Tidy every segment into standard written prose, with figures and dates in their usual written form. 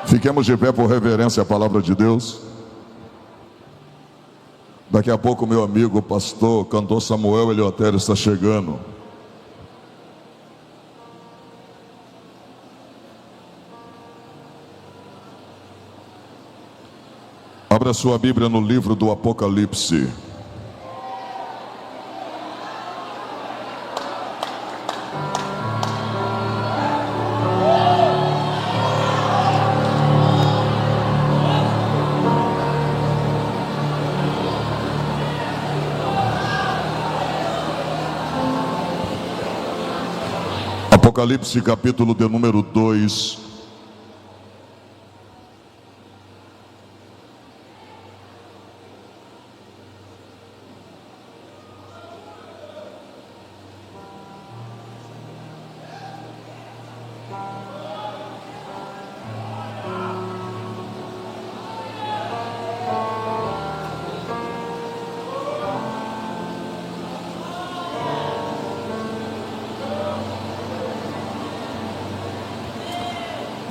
Fiquemos de pé por reverência à palavra de Deus. Daqui a pouco meu amigo, pastor, cantor Samuel Eleutério está chegando. Abra sua Bíblia no livro do Apocalipse. Apocalipse capítulo de número 2.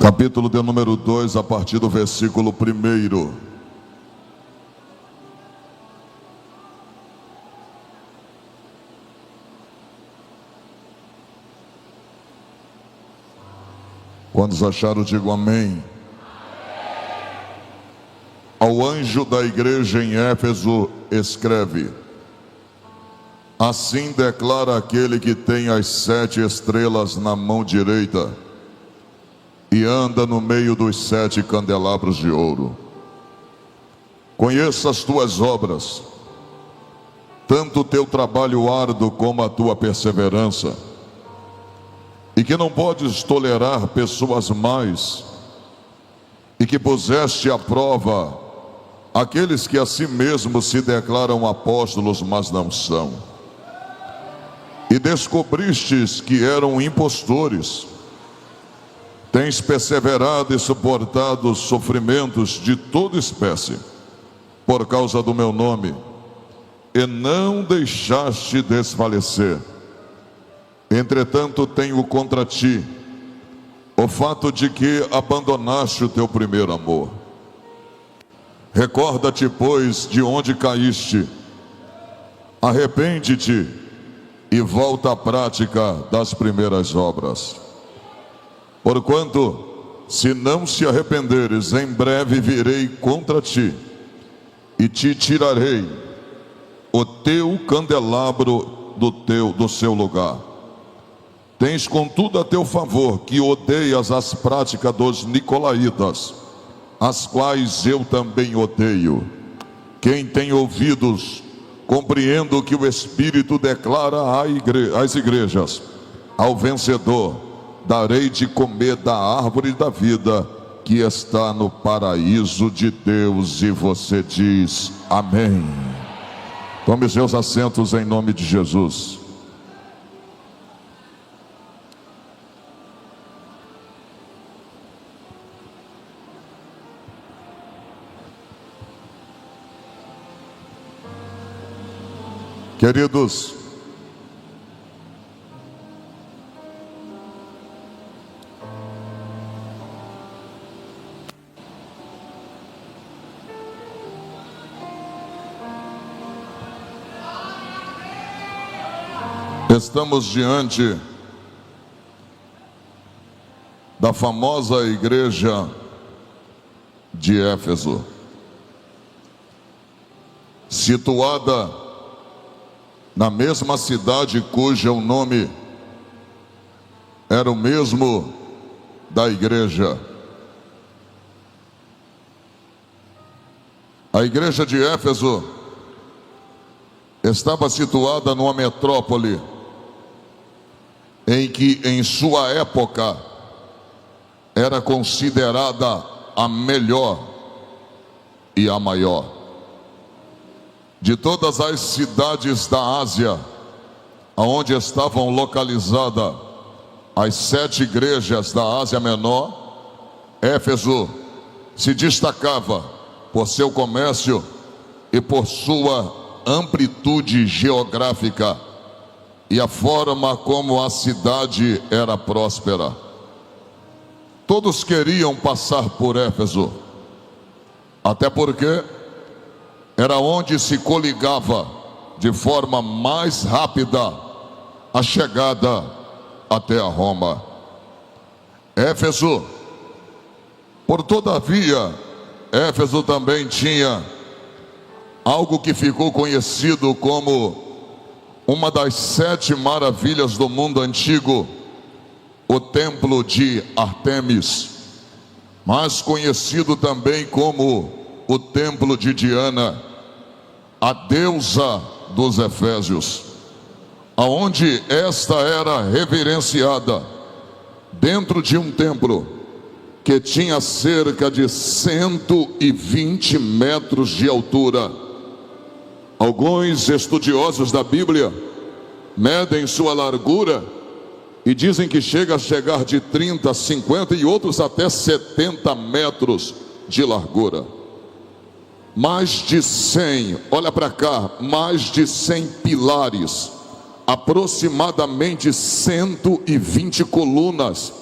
Capítulo de número 2, a partir do versículo 1. Quantos acharam, digo amém. Ao anjo da igreja em Éfeso escreve: assim declara aquele que tem as 7 estrelas na mão direita e anda no meio dos 7 candelabros de ouro. Conheço as tuas obras, tanto o teu trabalho árduo como a tua perseverança, e que não podes tolerar pessoas más, e que puseste à prova aqueles que a si mesmos se declaram apóstolos, mas não são, e descobristes que eram impostores. Tens perseverado e suportado sofrimentos de toda espécie, por causa do meu nome, e não deixaste desfalecer. Entretanto, tenho contra ti o fato de que abandonaste o teu primeiro amor. Recorda-te, pois, de onde caíste, arrepende-te e volta à prática das primeiras obras. Porquanto, se não se arrependeres, em breve virei contra ti e te tirarei o teu candelabro do seu lugar. Tens contudo a teu favor que odeias as práticas dos nicolaítas, as quais eu também odeio. Quem tem ouvidos, compreenda o que o Espírito declara às igrejas. Ao vencedor darei de comer da árvore da vida que está no paraíso de Deus. E você diz amém. Tome seus assentos em nome de Jesus. Queridos, estamos diante da famosa igreja de Éfeso, situada na mesma cidade cujo nome era o mesmo da igreja. A igreja de Éfeso estava situada numa metrópole em que em sua época era considerada a melhor e a maior. De todas as cidades da Ásia, onde estavam localizadas as 7 igrejas da Ásia Menor, Éfeso se destacava por seu comércio e por sua amplitude geográfica e a forma como a cidade era próspera. todos queriam passar por Éfeso, até porque era onde se coligava de forma mais rápida a chegada até a Roma. Éfeso, todavia, Éfeso também tinha algo que ficou conhecido como uma das 7 maravilhas do mundo antigo, o templo de Ártemis, mais conhecido também como o templo de Diana, a deusa dos Efésios, aonde esta era reverenciada dentro de um templo que tinha cerca de 120 metros de altura. Alguns estudiosos da Bíblia medem sua largura e dizem que chega a chegar de 30, 50 e outros até 70 metros de largura. Mais de 100, olha para cá, mais de 100 pilares, aproximadamente 120 colunas,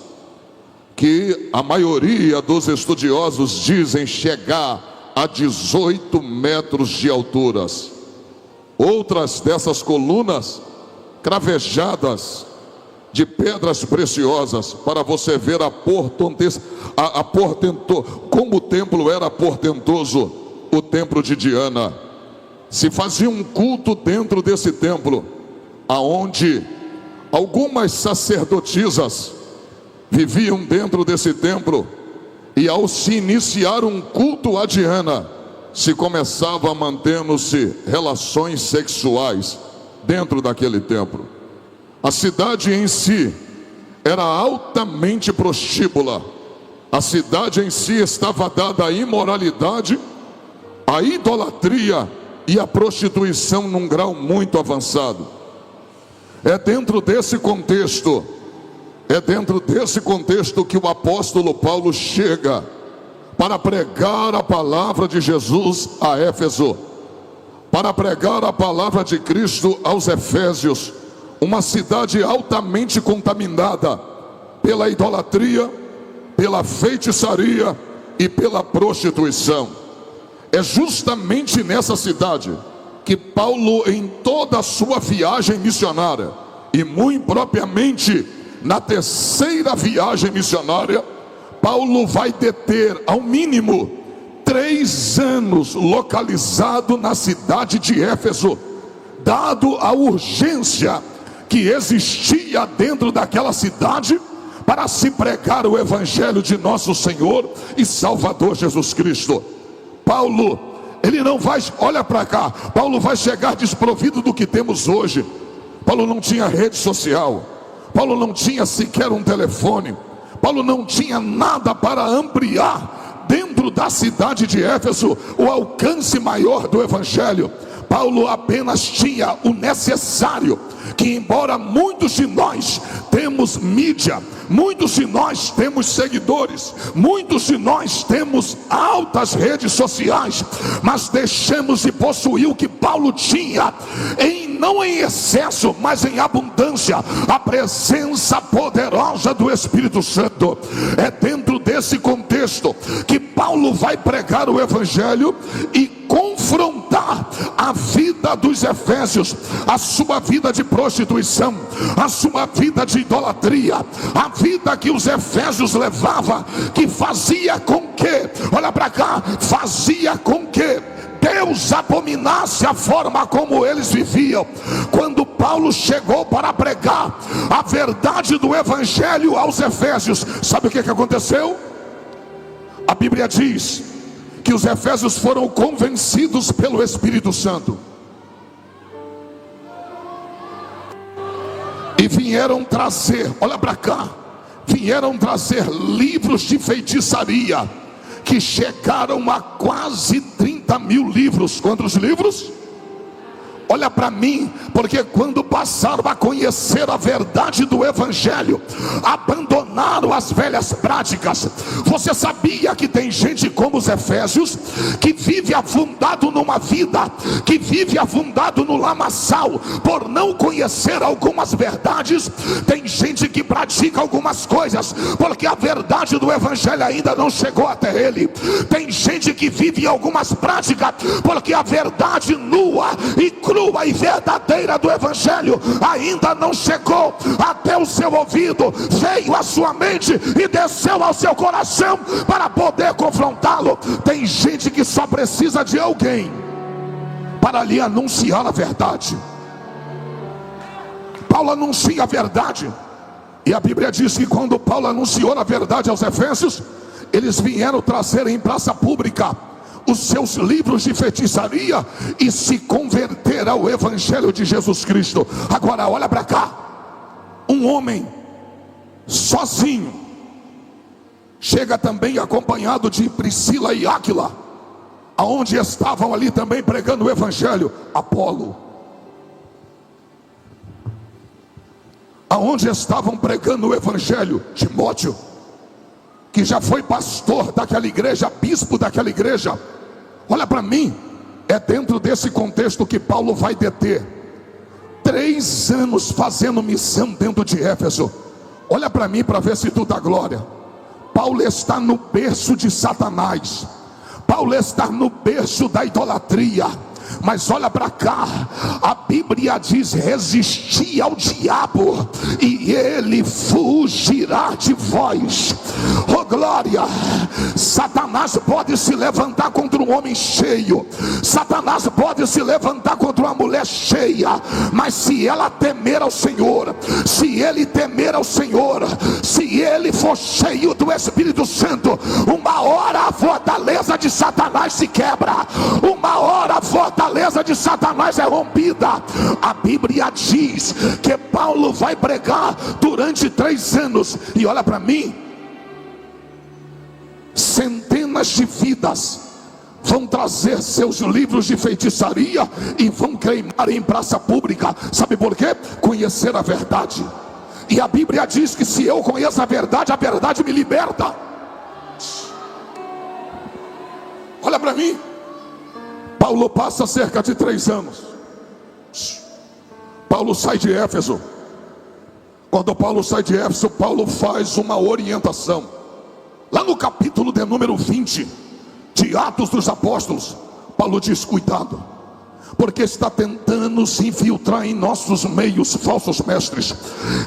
que a maioria dos estudiosos dizem chegar a 18 metros de alturas. Outras dessas colunas cravejadas de pedras preciosas, para você ver como o templo era portentoso, o templo de Diana. Se fazia um culto dentro desse templo, aonde algumas sacerdotisas viviam dentro desse templo, e ao se iniciar um culto a Diana, se começava mantendo-se relações sexuais dentro daquele templo. A cidade em si era altamente prostíbula. A cidade em si estava dada à imoralidade, à idolatria e à prostituição num grau muito avançado. É dentro desse contexto que o apóstolo Paulo chega para pregar a palavra de Jesus a Éfeso, para pregar a palavra de Cristo aos Efésios, uma cidade altamente contaminada pela idolatria, pela feitiçaria e pela prostituição. É justamente nessa cidade que Paulo, em toda a sua viagem missionária, e muito propriamente na 3ª viagem missionária, Paulo vai deter ao mínimo 3 anos localizado na cidade de Éfeso, dado a urgência que existia dentro daquela cidade para se pregar o evangelho de nosso Senhor e Salvador Jesus Cristo. Paulo, ele não vai, olha para cá, Paulo vai chegar desprovido do que temos hoje. Paulo não tinha rede social, Paulo não tinha sequer um telefone, Paulo não tinha nada para ampliar dentro da cidade de Éfeso o alcance maior do evangelho. Paulo apenas tinha o necessário, que embora muitos de nós temos mídia, muitos de nós temos seguidores, muitos de nós temos altas redes sociais, mas deixamos de possuir o que Paulo tinha, não em excesso, mas em abundância, a presença poderosa do Espírito Santo. É dentro desse contexto que Paulo vai pregar o evangelho e confrontar a vida dos Efésios, a sua vida de prostituição, a sua vida de idolatria, a vida que os Efésios levavam, que fazia com que, olha para cá, fazia com que Deus abominasse a forma como eles viviam. Quando Paulo chegou para pregar a verdade do evangelho aos Efésios, sabe o que aconteceu? A Bíblia diz que os Efésios foram convencidos pelo Espírito Santo e vieram trazer, olha para cá, vieram trazer livros de feitiçaria, que chegaram a quase 30 mil livros. Quantos livros? Olha para mim, porque quando passaram a conhecer a verdade do Evangelho, abandonaram as velhas práticas. Você sabia que tem gente como os Efésios, que vive afundado numa vida, que vive afundado no lamaçal, por não conhecer algumas verdades? Tem gente que pratica algumas coisas, porque a verdade do Evangelho ainda não chegou até ele. Tem gente que vive em algumas práticas, porque a verdade nua e crua e verdadeira do Evangelho ainda não chegou até o seu ouvido, veio à sua mente e desceu ao seu coração para poder confrontá-lo. Tem gente que só precisa de alguém para lhe anunciar a verdade. Paulo anuncia a verdade, e a Bíblia diz que quando Paulo anunciou a verdade aos Efésios, eles vieram trazer em praça pública os seus livros de feitiçaria e se converter ao Evangelho de Jesus Cristo. Agora olha para cá, um homem sozinho chega também acompanhado de Priscila e Áquila, aonde estavam ali também pregando o Evangelho. Apolo, aonde estavam pregando o Evangelho. Timóteo, que já foi pastor daquela igreja, bispo daquela igreja. Olha para mim, é dentro desse contexto que Paulo vai deter 3 anos fazendo missão dentro de Éfeso. Olha para mim para ver se tu dá glória. Paulo está no berço de Satanás, Paulo está no berço da idolatria. Mas olha para cá, a Bíblia diz: resisti ao diabo e ele fugirá de vós. Oh glória! Satanás pode se levantar contra um homem cheio, Satanás pode se levantar contra uma mulher cheia, mas se ela temer ao Senhor, se ele temer ao Senhor, se ele for cheio do Espírito Santo, uma hora a fortaleza de Satanás se quebra, uma hora a fortaleza de Satanás é rompida. A Bíblia diz que Paulo vai pregar durante 3 anos, e olha para mim, centenas de vidas vão trazer seus livros de feitiçaria e vão queimar em praça pública. Sabe por quê? Conhecer a verdade. E a Bíblia diz que se eu conheço a verdade me liberta. Olha para mim, Paulo passa cerca de 3 anos. Paulo sai de Éfeso. Quando Paulo sai de Éfeso, Paulo faz uma orientação. Lá no capítulo de número 20 de Atos dos Apóstolos, Paulo diz: cuidado, porque está tentando se infiltrar em nossos meios falsos mestres.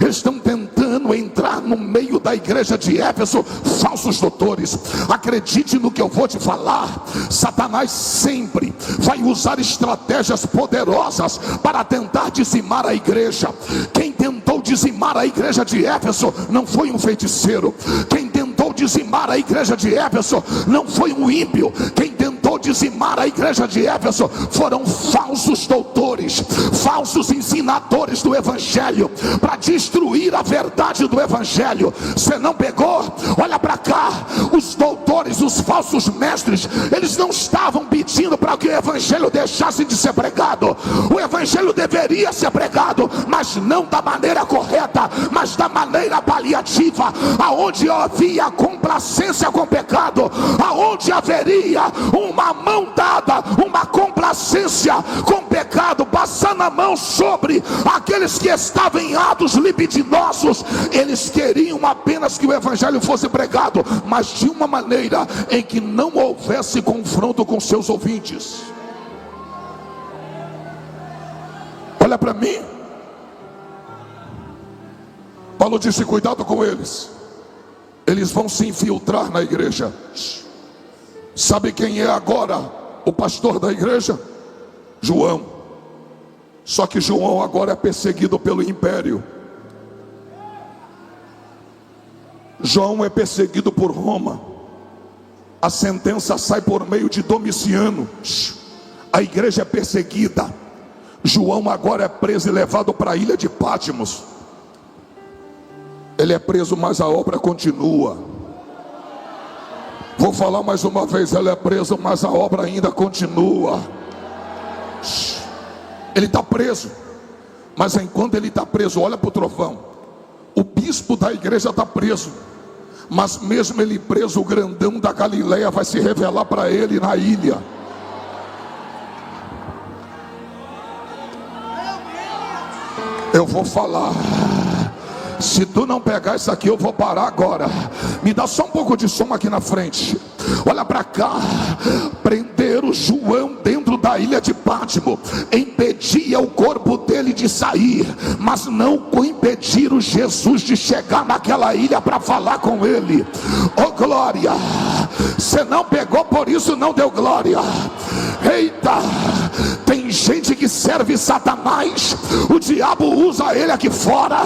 Estão tentando entrar no meio da igreja de Éfeso falsos doutores. Acredite no que eu vou te falar, Satanás sempre vai usar estratégias poderosas para tentar dizimar a igreja. Quem tentou dizimar a igreja de Éfeso não foi um feiticeiro. Quem tentou dizimar a igreja de Éfeso não foi um ímpio. Quem tentou dizimar a igreja de Éfeso foram falsos doutores, falsos ensinadores do Evangelho, para destruir a verdade do Evangelho. Você não pegou? Olha para cá, os doutores, os falsos mestres, eles não estavam pedindo para que o Evangelho deixasse de ser pregado. O Evangelho deveria ser pregado, mas não da maneira correta, mas da maneira paliativa, aonde havia complacência com o pecado, aonde haveria uma mão dada, uma complacência com o pecado, passando a mão sobre aqueles que estavam em atos libidinosos. Eles queriam apenas que o Evangelho fosse pregado, mas de uma maneira em que não houvesse confronto com seus ouvintes. Olha para mim, Paulo disse: cuidado com eles, eles vão se infiltrar na igreja. Sabe quem é agora o pastor da igreja? João. Só que João agora é perseguido pelo império. João é perseguido por Roma. A sentença sai por meio de Domiciano. A igreja é perseguida. João agora é preso e levado para a ilha de Pátimos. Ele é preso, mas a obra continua. Vou falar mais uma vez: ele é preso, mas a obra ainda continua. Ele está preso. Mas enquanto ele está preso, olha para o trovão. O bispo da igreja está preso. Mas mesmo ele preso, o grandão da Galileia vai se revelar para ele na ilha. Eu vou falar. Se tu não pegar isso aqui, eu vou parar agora. Me dá só um pouco de som aqui na frente. Olha para cá. Prenderam João dentro da ilha de Pátimo. Impedia o corpo dele de sair, mas não impediram Jesus de chegar naquela ilha para falar com ele. Oh glória. Você não pegou, por isso não deu glória. Eita. Tem gente que serve Satanás. O diabo usa ele aqui fora.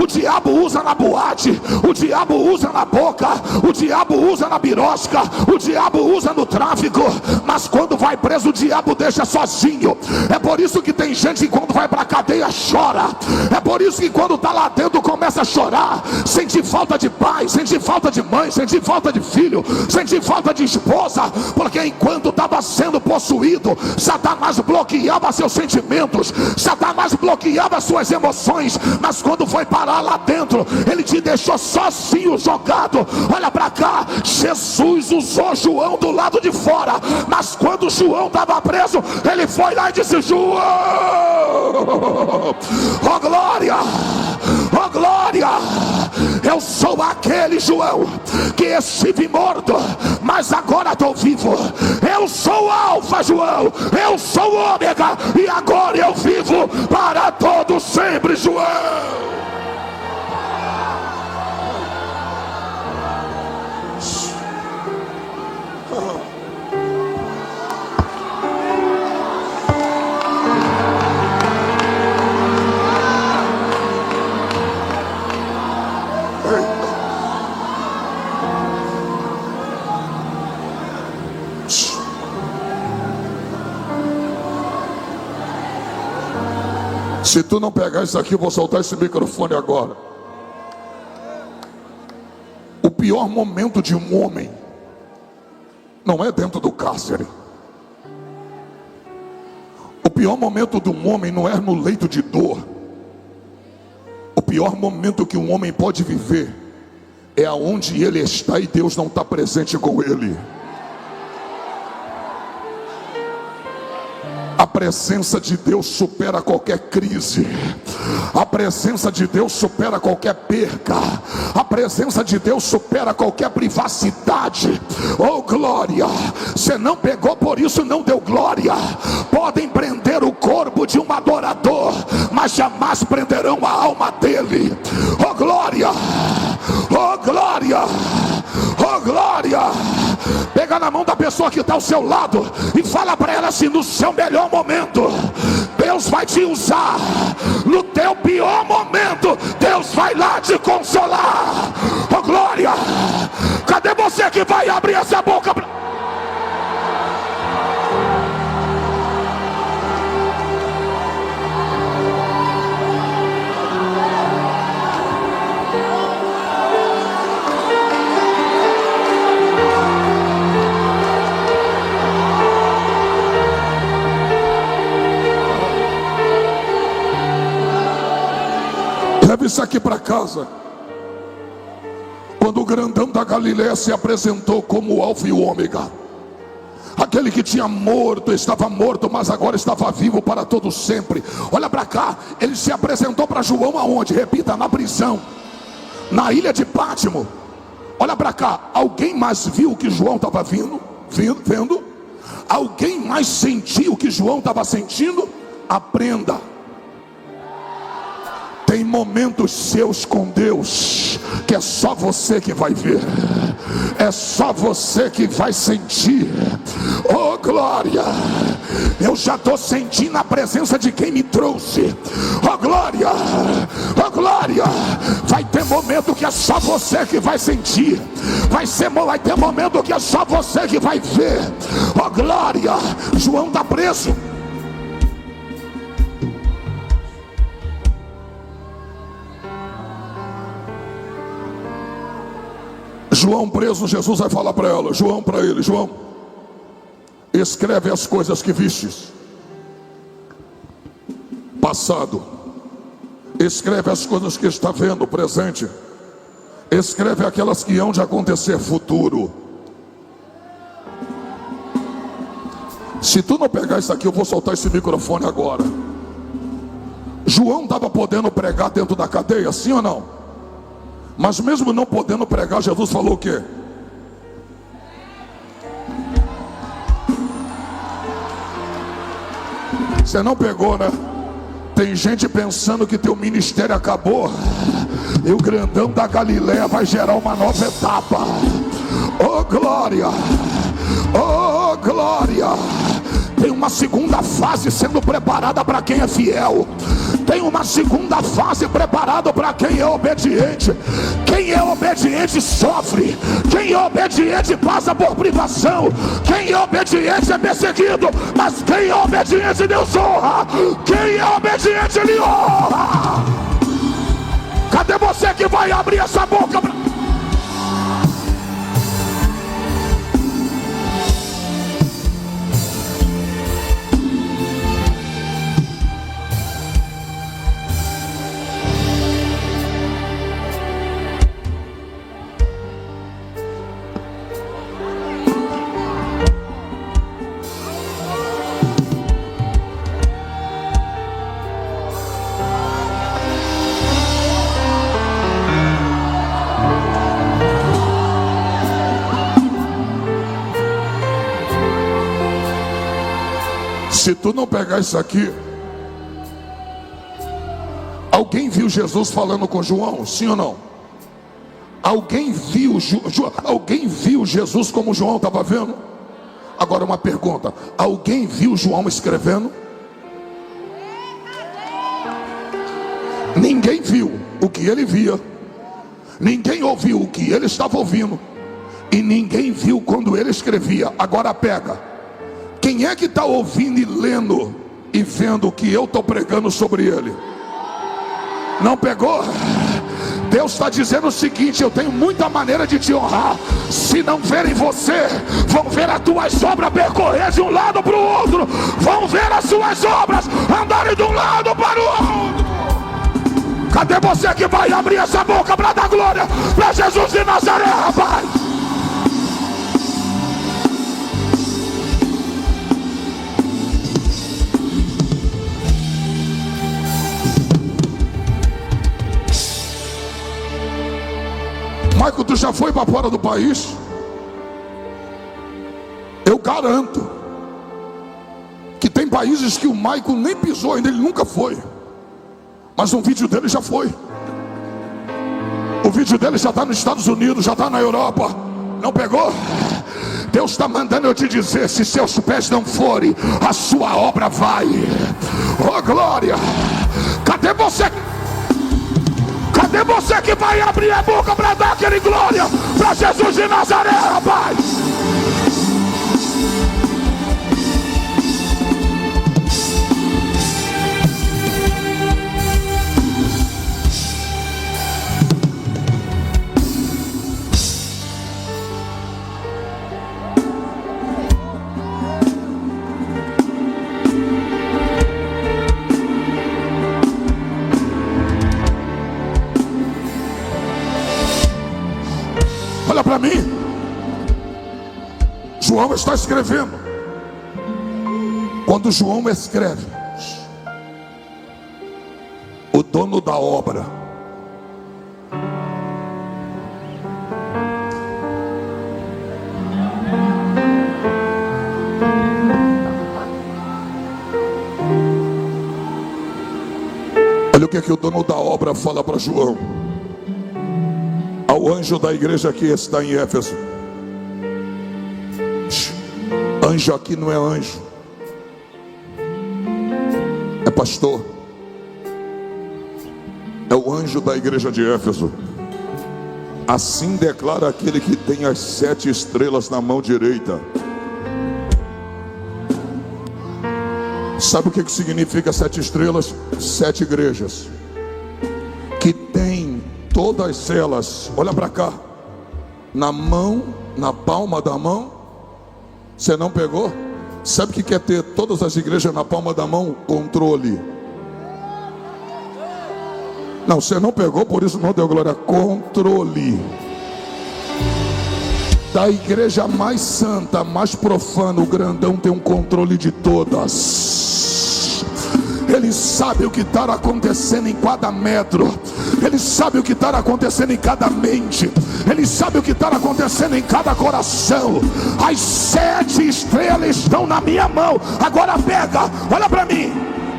O diabo usa na boate. O diabo usa na boca. O diabo usa na birosca. O diabo usa no tráfico. Mas quando vai preso, o diabo deixa sozinho. É por isso que tem gente que quando vai para a cadeia chora. É por isso que quando está lá dentro começa a chorar. Sente falta de pai, sente falta de mãe, sente falta de filho, sente falta de esposa. Porque enquanto estava sendo possuído, Satanás bloqueava seus sentimentos, Satanás bloqueava suas emoções. Mas quando foi parar lá dentro, ele te deixou sozinho, jogado. Olha para cá. Jesus usou João do lado de fora, mas quando João estava preso, ele foi lá e disse: João, oh glória, oh glória, eu sou aquele João que estive morto, mas agora estou vivo. Eu sou o Alfa, João, eu sou o Ômega, e agora eu vivo para todo sempre, João. Se tu não pegar isso aqui, eu vou soltar esse microfone agora. O pior momento de um homem não é dentro do cárcere. O pior momento de um homem não é no leito de dor. O pior momento que um homem pode viver é aonde ele está e Deus não está presente com ele. A presença de Deus supera qualquer crise. A presença de Deus supera qualquer perca. A presença de Deus supera qualquer privacidade. Oh glória. Você não pegou, por isso não deu glória. Podem prender o corpo de um adorador, mas jamais prenderão a alma dele. Oh glória. Oh glória. Oh glória. Pega na mão da pessoa que está ao seu lado e fala para ela assim: no seu melhor momento Deus vai te usar. No teu pior momento Deus vai lá te consolar. Oh glória. Cadê você que vai abrir essa boca pra... Leve isso aqui para casa. Quando o grandão da Galileia se apresentou como o Alfa e o Ômega, aquele que tinha morto, estava morto, mas agora estava vivo para todo sempre. Olha para cá. Ele se apresentou para João aonde? Repita: na prisão, na ilha de Pátimo. Olha para cá. Alguém mais viu o que João estava vendo? Alguém mais sentiu o que João estava sentindo? Aprenda. Tem momentos seus com Deus que é só você que vai ver, é só você que vai sentir. Oh glória. Eu já estou sentindo a presença de quem me trouxe. Oh glória. Oh glória. Vai ter momento que é só você que vai sentir. Vai ter momento que é só você que vai ver. Oh glória. João está preso. João preso, Jesus vai falar para ela, João para ele: João, escreve as coisas que vistes. passado. Escreve as coisas que está vendo, presente. Escreve aquelas que hão de acontecer, futuro. Se tu não pegar isso aqui, eu vou soltar esse microfone agora. João estava podendo pregar dentro da cadeia, sim ou não? Mas mesmo não podendo pregar, Jesus falou o quê? Você não pegou, né? Tem gente pensando que teu ministério acabou e o grandão da Galileia vai gerar uma nova etapa. Oh glória, oh glória. Tem uma segunda fase sendo preparada para quem é fiel. Tem uma segunda fase preparada para quem é obediente. Quem é obediente sofre. Quem é obediente passa por privação. Quem é obediente é perseguido. Mas quem é obediente, Deus honra. Quem é obediente, Ele honra. Cadê você que vai abrir essa boca pra... Se tu não pegar isso aqui, alguém viu Jesus falando com João, sim ou não? Alguém viu alguém viu Jesus como João estava vendo? Agora uma pergunta: alguém viu João escrevendo? Ninguém viu o que ele via, ninguém ouviu o que ele estava ouvindo, e ninguém viu quando ele escrevia. Agora pega. Quem é que está ouvindo e lendo e vendo o que eu estou pregando sobre ele? Não pegou? Deus está dizendo o seguinte: eu tenho muita maneira de te honrar. Se não verem você, vão ver as tuas obras percorrer de um lado para o outro. Vão ver as suas obras andarem de um lado para o outro. Cadê você que vai abrir essa boca para dar glória para Jesus de Nazaré, rapaz? Maico, tu já foi para fora do país? Eu garanto que tem países que o Maico nem pisou ainda, ele nunca foi. Mas um vídeo dele já foi. O vídeo dele já está nos Estados Unidos, já está na Europa. Não pegou? Deus está mandando eu te dizer: se seus pés não forem, a sua obra vai. Oh glória! Cadê você? Cadê você que vai abrir a boca para dar aquele glória para Jesus de Nazaré, rapaz? Olha para mim. João está escrevendo. Quando João escreve, o dono da obra olha o que o dono da obra fala para João. Ao anjo da igreja que está em Éfeso: anjo aqui não é anjo, é pastor. É o anjo da igreja de Éfeso. Assim declara aquele que tem as 7 estrelas na mão direita. Sabe o que significa 7 estrelas? 7 igrejas que tem todas elas, olha para cá, na mão, na palma da mão. Você não pegou? Sabe o que quer ter todas as igrejas na palma da mão? Controle. Não, você não pegou, por isso não deu glória. Controle. Da igreja mais santa, mais profana, o grandão tem um controle de todas. Ele sabe o que está acontecendo em cada metro. Ele sabe o que está acontecendo em cada mente. Ele sabe o que está acontecendo em cada coração. As 7 estrelas estão na minha mão. Agora pega, olha para mim.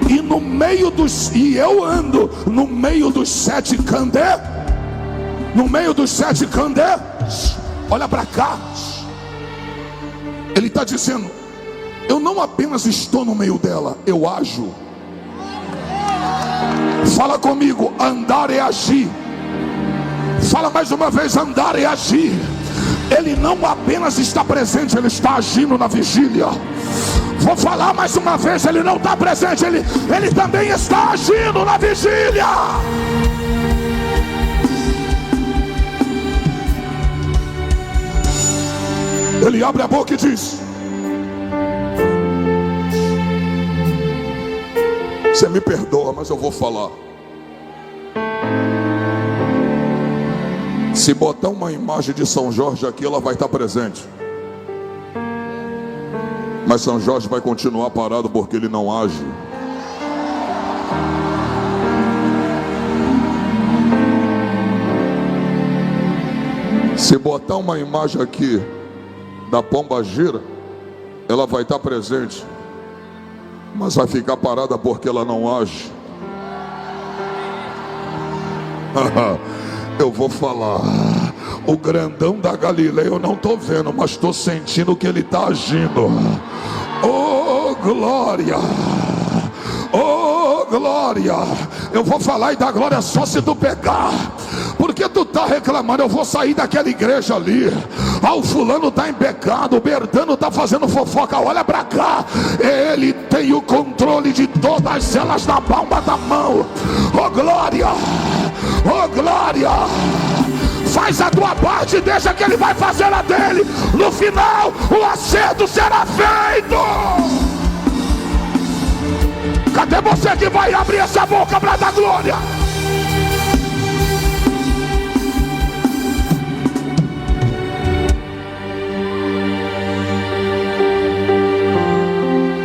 E no meio dos, e eu ando no meio dos 7 candé. No meio dos 7 candé. Olha para cá. Ele está dizendo: eu não apenas estou no meio dela, eu ajo. Fala comigo, andar é agir. Fala mais uma vez, andar é agir. Ele não apenas está presente, ele está agindo na vigília. Vou falar mais uma vez, ele não está presente, ele também está agindo na vigília. Ele abre a boca e diz: você me perdoa, mas eu vou falar. Se botar uma imagem de São Jorge aqui, ela vai estar presente. Mas São Jorge vai continuar parado porque ele não age. Se botar uma imagem aqui da pomba gira, ela vai estar presente, mas vai ficar parada porque ela não age. Eu vou falar. O grandão da Galileia eu não estou vendo, mas estou sentindo que ele está agindo. Oh glória, oh glória. Eu vou falar e dar glória só se tu pegar. Porque tu está reclamando, eu vou sair daquela igreja ali. O fulano está em pecado, o Berdano está fazendo fofoca. Olha para cá, ele tem o controle de todas elas na palma da mão. Oh glória, oh glória. Faz a tua parte e deixa que ele vai fazer a dele. No final o acerto será feito. Cadê você que vai abrir essa boca para dar glória?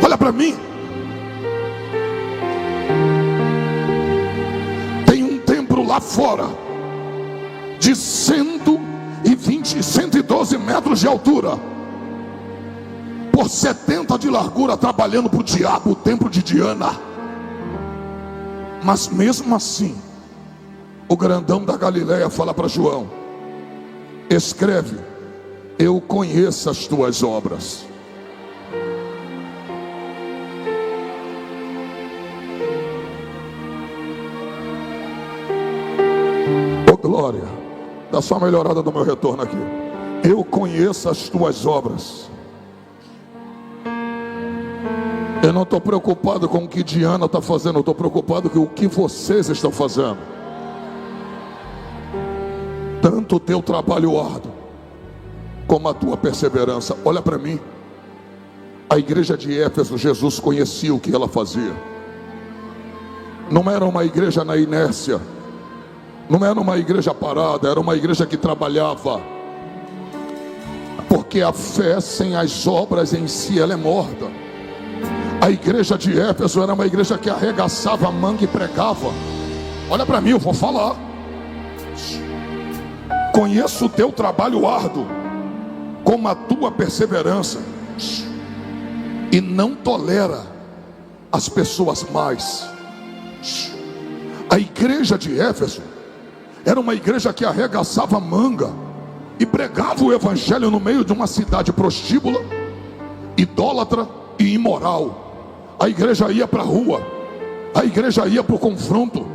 Olha para mim. Tem um templo lá fora de 112 metros de altura, por 70 de largura, trabalhando para o diabo, o templo de Diana. Mas mesmo assim, o grandão da Galileia fala para João: escreve, eu conheço as tuas obras. Oh glória, dá só uma melhorada do meu retorno aqui. Eu conheço as tuas obras. Eu não estou preocupado com o que Diana está fazendo, eu estou preocupado com o que vocês estão fazendo. Tanto o teu trabalho árduo como a tua perseverança. Olha para mim. A igreja de Éfeso, Jesus conhecia o que ela fazia. Não era uma igreja na inércia, não era uma igreja parada, era uma igreja que trabalhava. Porque a fé sem as obras em si, ela é morta. A igreja de Éfeso era uma igreja que arregaçava a manga e pregava. Olha para mim, eu vou falar. Conheço o teu trabalho árduo, como a tua perseverança, e não tolera as pessoas mais. A igreja de Éfeso era uma igreja que arregaçava manga e pregava o evangelho no meio de uma cidade prostíbula, idólatra e imoral. A igreja ia para a rua, a igreja ia para o confronto.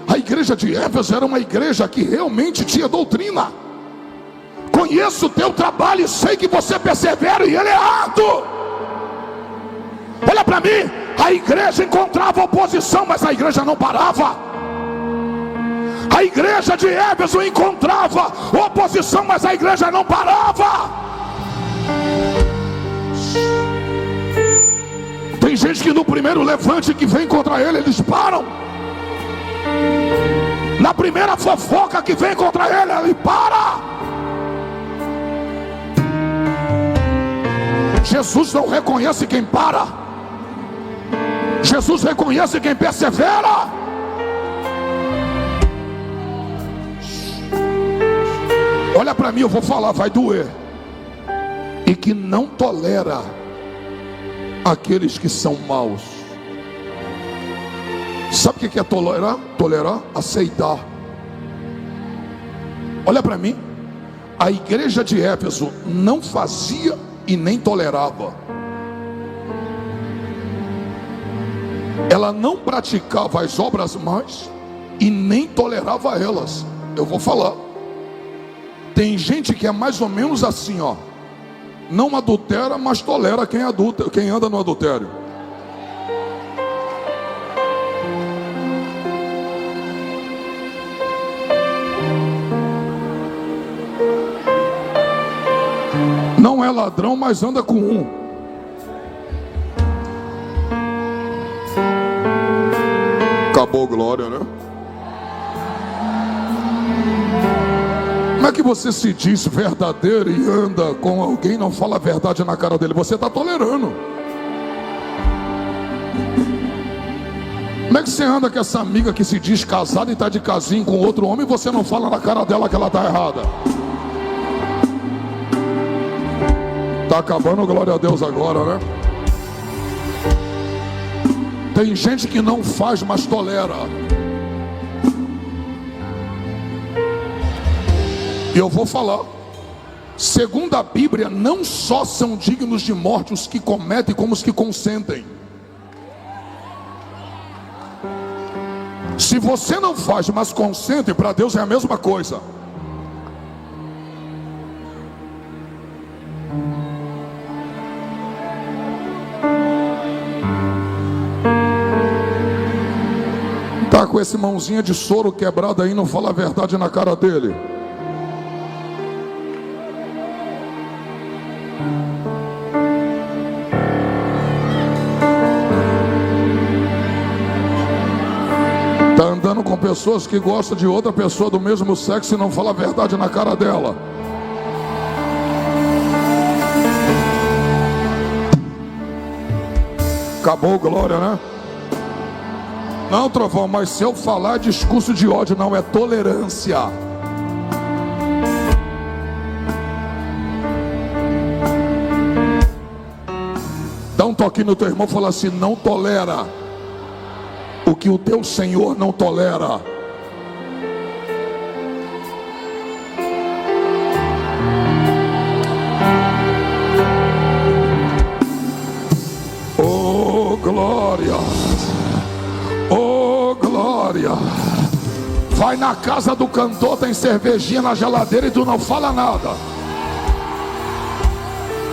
A igreja de Éfeso era uma igreja que realmente tinha doutrina. Conheço o teu trabalho e sei que você persevera e ele é árduo. Olha para mim, a igreja encontrava oposição, mas a igreja não parava. A igreja de Éfeso encontrava oposição, mas a igreja não parava. Tem gente que no primeiro levante que vem contra ele, eles param. Na primeira fofoca que vem contra ele, ele para. Jesus não reconhece quem para. Jesus reconhece quem persevera. Olha para mim, eu vou falar, vai doer. E que não tolera aqueles que são maus. Sabe o que é tolerar? Tolerar, aceitar. Olha para mim. A igreja de Éfeso não fazia e nem tolerava. Ela não praticava as obras mais e nem tolerava elas. Eu vou falar. Tem gente que é mais ou menos assim, ó. Não adultera, mas tolera quem anda no adultério. Não é ladrão, mas anda com um. Acabou, glória, né? Como é que você se diz verdadeiro e anda com alguém e não fala a verdade na cara dele? Você está tolerando. Como é que você anda com essa amiga que se diz casada e está de casinho com outro homem e você não fala na cara dela que ela está errada? Está acabando, glória a Deus agora, né? Tem gente que não faz, mas tolera. E eu vou falar. Segundo a Bíblia, não só são dignos de morte os que cometem, como os que consentem. Se você não faz, mas consente, para Deus é a mesma coisa. Tá com esse mãozinha de soro quebrado aí, não fala a verdade na cara dele. Tá andando com pessoas que gostam de outra pessoa do mesmo sexo e não fala a verdade na cara dela. Acabou, glória, né? Não, trovão, mas se eu falar discurso de ódio, não, é tolerância. Dá um toquinho no teu irmão e fala assim: não tolera o que o teu Senhor não tolera. Oh glória, oh glória. Vai na casa do cantor, tem cervejinha na geladeira e tu não fala nada.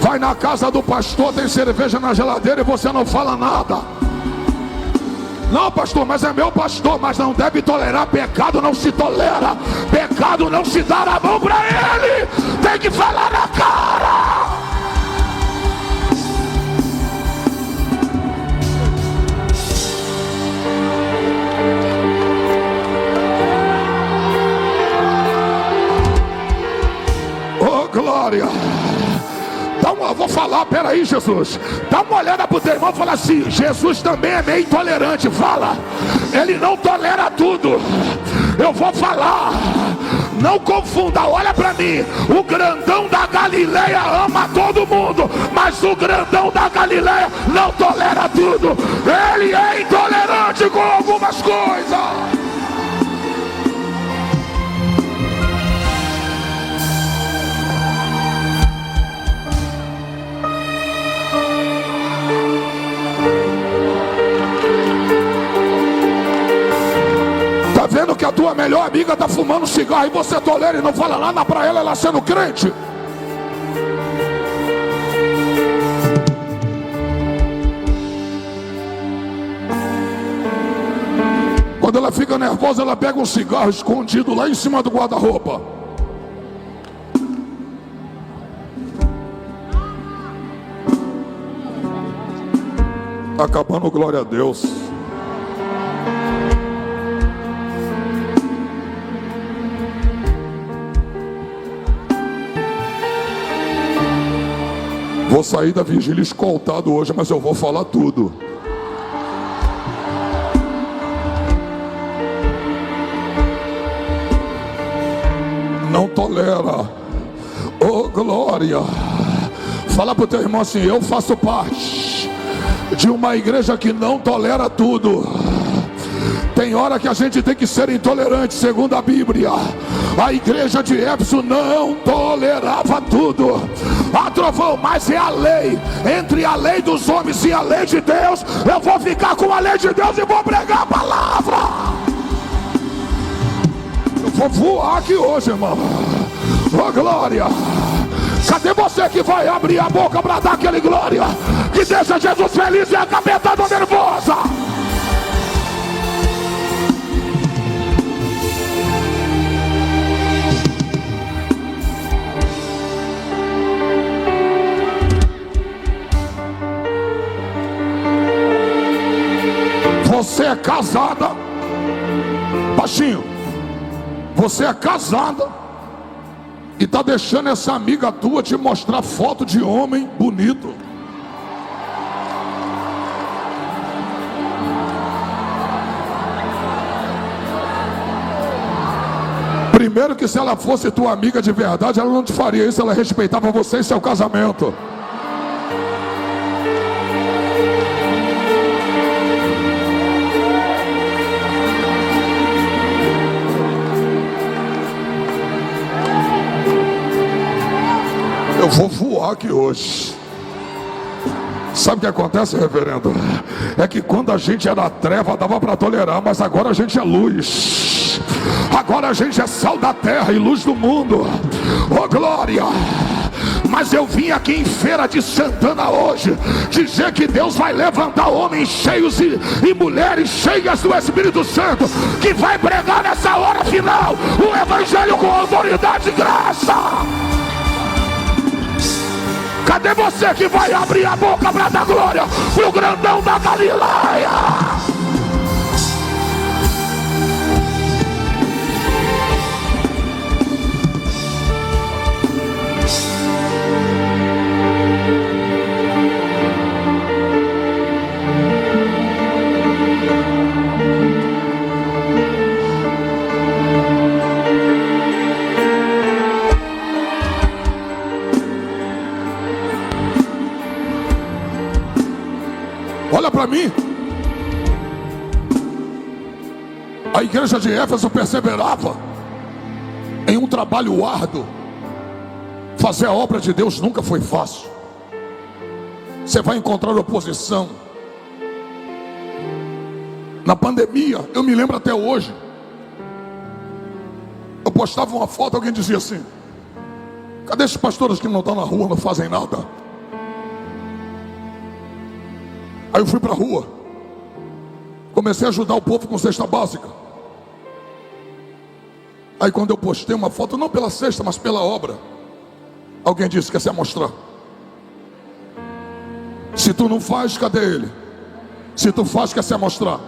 Vai na casa do pastor, tem cerveja na geladeira e você não fala nada. Não, pastor, mas é meu pastor. Mas não deve tolerar pecado, não se tolera. Pecado não se dá na mão para ele. Tem que falar na cara. Oh, glória. Eu vou falar, peraí, Jesus. Dá uma olhada pro teu irmão e fala assim: Jesus também é meio intolerante. Fala, ele não tolera tudo. Eu vou falar, não confunda, olha pra mim. O grandão da Galileia ama todo mundo, mas o grandão da Galileia não tolera tudo. Ele é intolerante com algumas coisas. Vendo que a tua melhor amiga está fumando cigarro e você tolera e não fala nada para ela, ela sendo crente. Quando ela fica nervosa, ela pega um cigarro escondido lá em cima do guarda-roupa. Está acabando, glória a Deus. Vou sair da vigília escoltado hoje, mas eu vou falar tudo. Não tolera. Oh, glória. Fala pro teu irmão assim: eu faço parte de uma igreja que não tolera tudo. Tem hora que a gente tem que ser intolerante, segundo a Bíblia. A igreja de Éfeso não tolerava tudo. Ah, trovão, mas é a lei. Entre a lei dos homens e a lei de Deus, eu vou ficar com a lei de Deus e vou pregar a palavra. Eu vou voar aqui hoje, irmão. Oh, glória. Cadê você que vai abrir a boca para dar aquele glória? Que deixa Jesus feliz e a cabeçada nervosa. Você é casada, baixinho. Você é casada e tá deixando essa amiga tua te mostrar foto de homem bonito. Primeiro que se ela fosse tua amiga de verdade, ela não te faria isso, ela respeitava você e seu casamento. Eu vou voar aqui hoje. Sabe o que acontece, reverendo? É que quando a gente era treva dava para tolerar, mas agora a gente é luz. Agora a gente é sal da terra e luz do mundo. Oh, glória! Mas eu vim aqui em Feira de Santana hoje dizer que Deus vai levantar homens cheios e mulheres cheias do Espírito Santo, que vai pregar nessa hora final o evangelho com autoridade e graça. Cadê você que vai abrir a boca para dar glória pro grandão da Galileia? Olha para mim. A igreja de Éfeso perseverava em um trabalho árduo. Fazer a obra de Deus nunca foi fácil. Você vai encontrar oposição. Na pandemia, eu me lembro até hoje, eu postava uma foto, alguém dizia assim: cadê esses pastores que não estão na rua, não fazem nada? Aí eu fui para a rua, comecei a ajudar o povo com cesta básica. Aí quando eu postei uma foto, não pela cesta, mas pela obra, alguém disse: quer se amostrar? Se tu não faz, cadê ele? Se tu faz, quer se amostrar?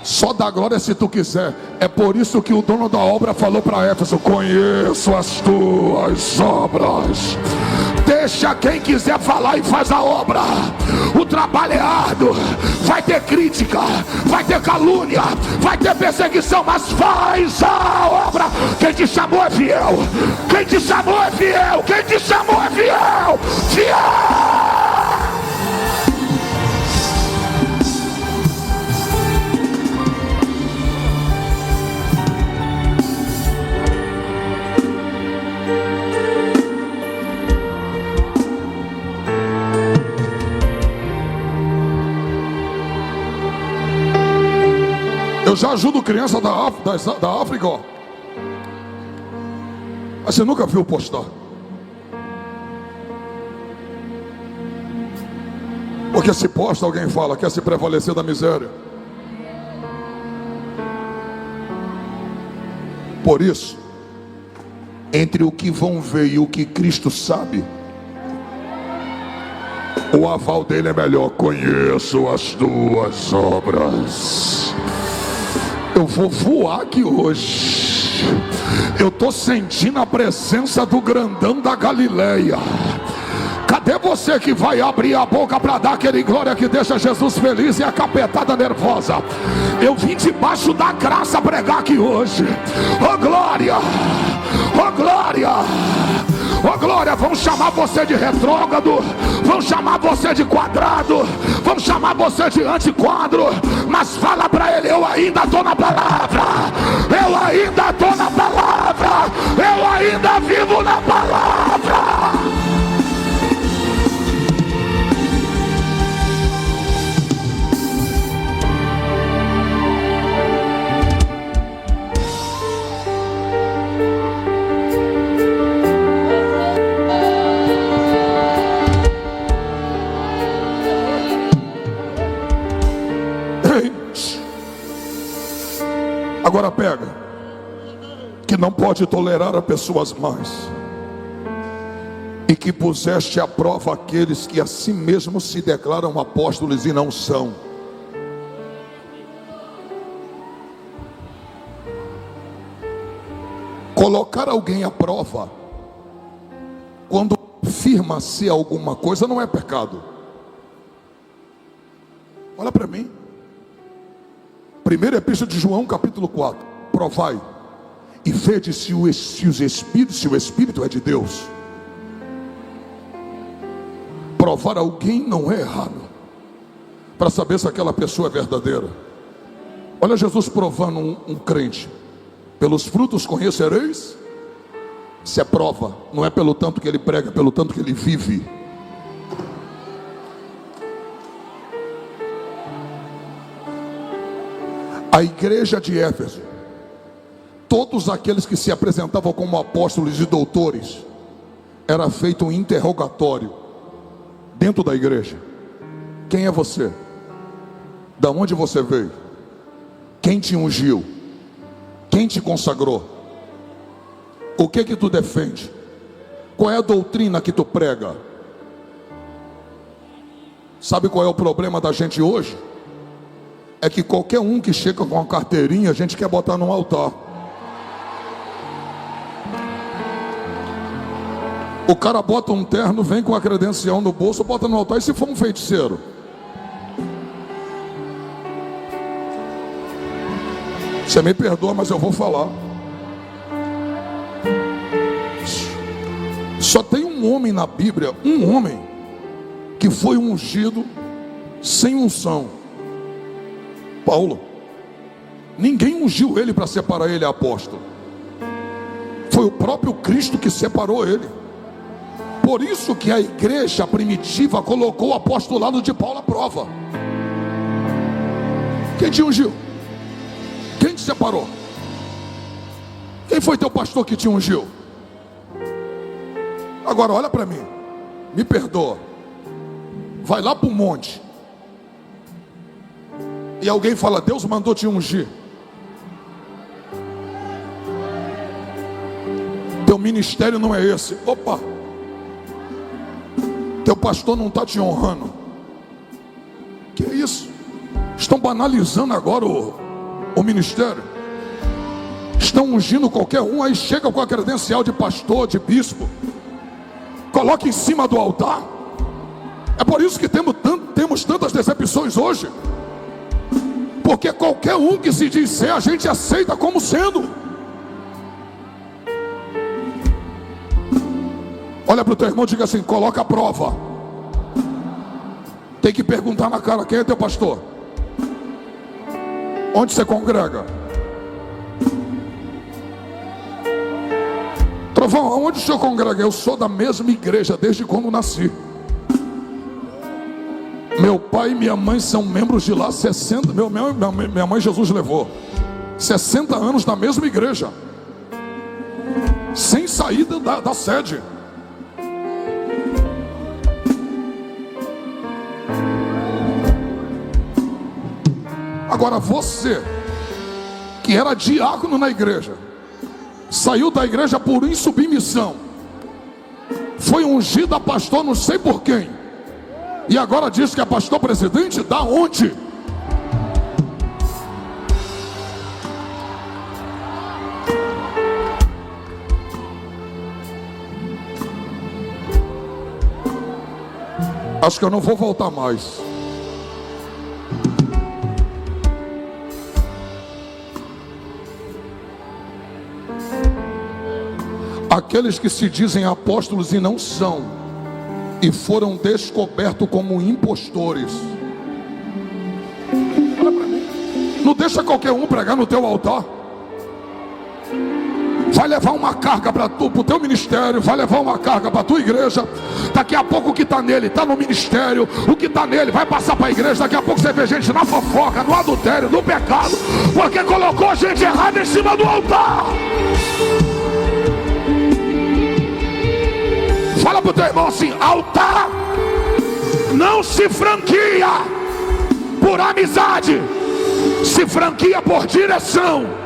Só dá glória se tu quiser. É por isso que o dono da obra falou para Éfeso: conheço as tuas obras. Deixa quem quiser falar e faz a obra. O trabalho é árduo. Vai ter crítica, vai ter calúnia, vai ter perseguição, mas faz a obra. Quem te chamou é fiel. Quem te chamou é fiel. Quem te chamou é fiel. Fiel. Eu já ajudo criança da África, ó. Mas você nunca viu postar. Porque se posta, alguém fala, quer se prevalecer da miséria. Por isso, entre o que vão ver e o que Cristo sabe, o aval dele é melhor. Conheço as tuas obras. Eu vou voar aqui hoje. Eu estou sentindo a presença do grandão da Galileia. É você que vai abrir a boca para dar aquele glória que deixa Jesus feliz e a capetada nervosa. Eu vim debaixo da graça pregar aqui hoje. Oh glória, oh glória, oh glória. Vão chamar você de retrógrado, vão chamar você de quadrado, vão chamar você de antiquadro, mas fala para ele: eu ainda estou na palavra, eu ainda estou na palavra, eu ainda vivo na palavra. Agora pega, que não pode tolerar a pessoas más, e que puseste à prova aqueles que a si mesmos se declaram apóstolos e não são. Colocar alguém à prova, quando afirma ser alguma coisa, não é pecado. Olha para mim. Primeira epístola de João, capítulo 4. Provai e vede se o Espírito é de Deus. Provar alguém não é errado, para saber se aquela pessoa é verdadeira. Olha Jesus provando um crente: pelos frutos conhecereis. Se é prova, não é pelo tanto que ele prega, pelo tanto que ele vive. A igreja de Éfeso, todos aqueles que se apresentavam como apóstolos e doutores, era feito um interrogatório dentro da igreja. Quem é você? Da onde você veio? Quem te ungiu? Quem te consagrou? O que tu defende? Qual é a doutrina que tu prega? Sabe qual é o problema da gente hoje? É que qualquer um que chega com uma carteirinha, a gente quer botar no altar. O cara bota um terno, vem com a credencial no bolso, bota no altar. E se for um feiticeiro? Você me perdoa, mas eu vou falar. Só tem um homem na Bíblia, um homem, que foi ungido sem unção: Paulo. Ninguém ungiu ele para separar ele apóstolo. Foi o próprio Cristo que separou ele. Por isso que a igreja primitiva colocou o apostolado de Paulo à prova. Quem te ungiu? Quem te separou? Quem foi teu pastor que te ungiu? Agora olha para mim, me perdoa. Vai lá para o monte e alguém fala: Deus mandou te ungir. Teu ministério não é esse. Opa, teu pastor não está te honrando. Que é isso? Estão banalizando agora o ministério. Estão ungindo qualquer um, aí chega com a credencial de pastor, de bispo, coloca em cima do altar. É por isso que temos tantas decepções hoje. Porque qualquer um que se diz ser, a gente aceita como sendo. Olha para o teu irmão e diga assim: coloca a prova. Tem que perguntar na cara: quem é teu pastor? Onde você congrega? Trovão, aonde o senhor congrega? Eu sou da mesma igreja desde quando nasci. Meu pai e minha mãe são membros de lá 60. Minha mãe Jesus levou 60 anos na mesma igreja, sem saída da sede. Agora você, que era diácono na igreja, saiu da igreja por insubmissão, foi ungido a pastor não sei por quem, e agora diz que é pastor presidente? Da onde? Acho que eu não vou voltar mais. Aqueles que se dizem apóstolos e não são, e foram descobertos como impostores. Olha para mim. Não deixa qualquer um pregar no teu altar. Vai levar uma carga para o teu ministério, vai levar uma carga para a tua igreja. Daqui a pouco o que está nele está no ministério, o que está nele vai passar para a igreja. Daqui a pouco você vê gente na fofoca, no adultério, no pecado, porque colocou gente errada em cima do altar. Fala para o teu irmão assim: altar não se franquia por amizade, se franquia por direção.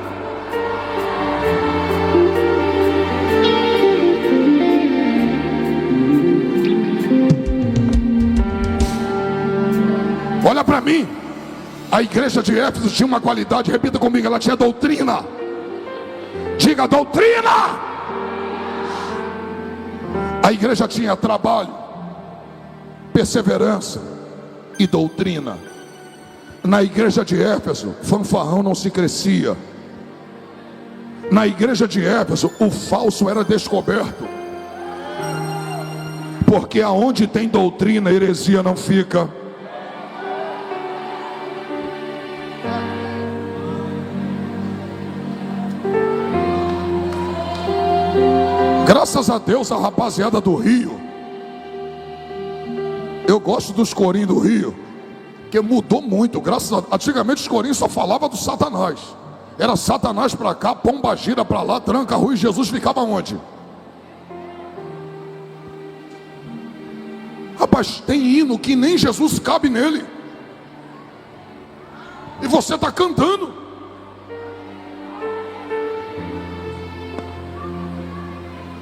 Olha para mim, a igreja de Éfeso tinha uma qualidade, repita comigo, ela tinha doutrina. Diga doutrina. A igreja tinha trabalho, perseverança e doutrina. Na igreja de Éfeso, fanfarrão não se crescia. Na igreja de Éfeso, o falso era descoberto. Porque aonde tem doutrina, heresia não fica. Graças a Deus, a rapaziada do Rio, eu gosto dos corinhos do Rio, que mudou muito. Antigamente os corinhos só falavam do Satanás. Era Satanás para cá, pomba gira para lá, tranca a rua, e Jesus ficava onde? Rapaz, tem hino que nem Jesus cabe nele, e você está cantando.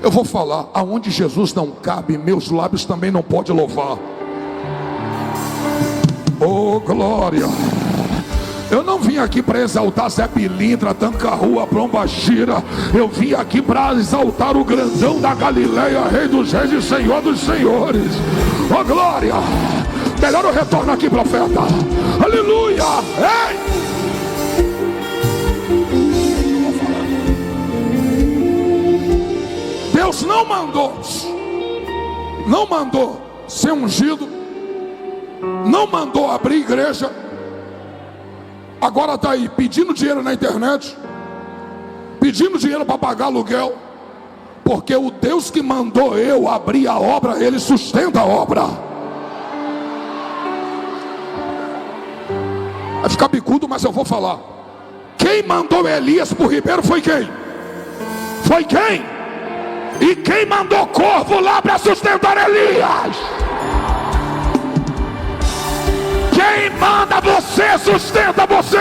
Eu vou falar, aonde Jesus não cabe, meus lábios também não podem louvar. Oh glória! Eu não vim aqui para exaltar Zé Pilintra, Tancarrua, Pombagira. Eu vim aqui para exaltar o grandão da Galileia, Rei dos Reis e Senhor dos Senhores. Oh glória! Melhor eu retorno aqui, profeta. Aleluia! Ei! Deus não mandou ser ungido, não mandou abrir igreja. Agora está aí pedindo dinheiro na internet, pedindo dinheiro para pagar aluguel, porque o Deus que mandou eu abrir a obra, Ele sustenta a obra. Vai ficar bicudo, mas eu vou falar. Quem mandou Elias para o ribeiro foi quem? Foi quem? E quem mandou corvo lá para sustentar Elias? Quem manda você, sustenta você.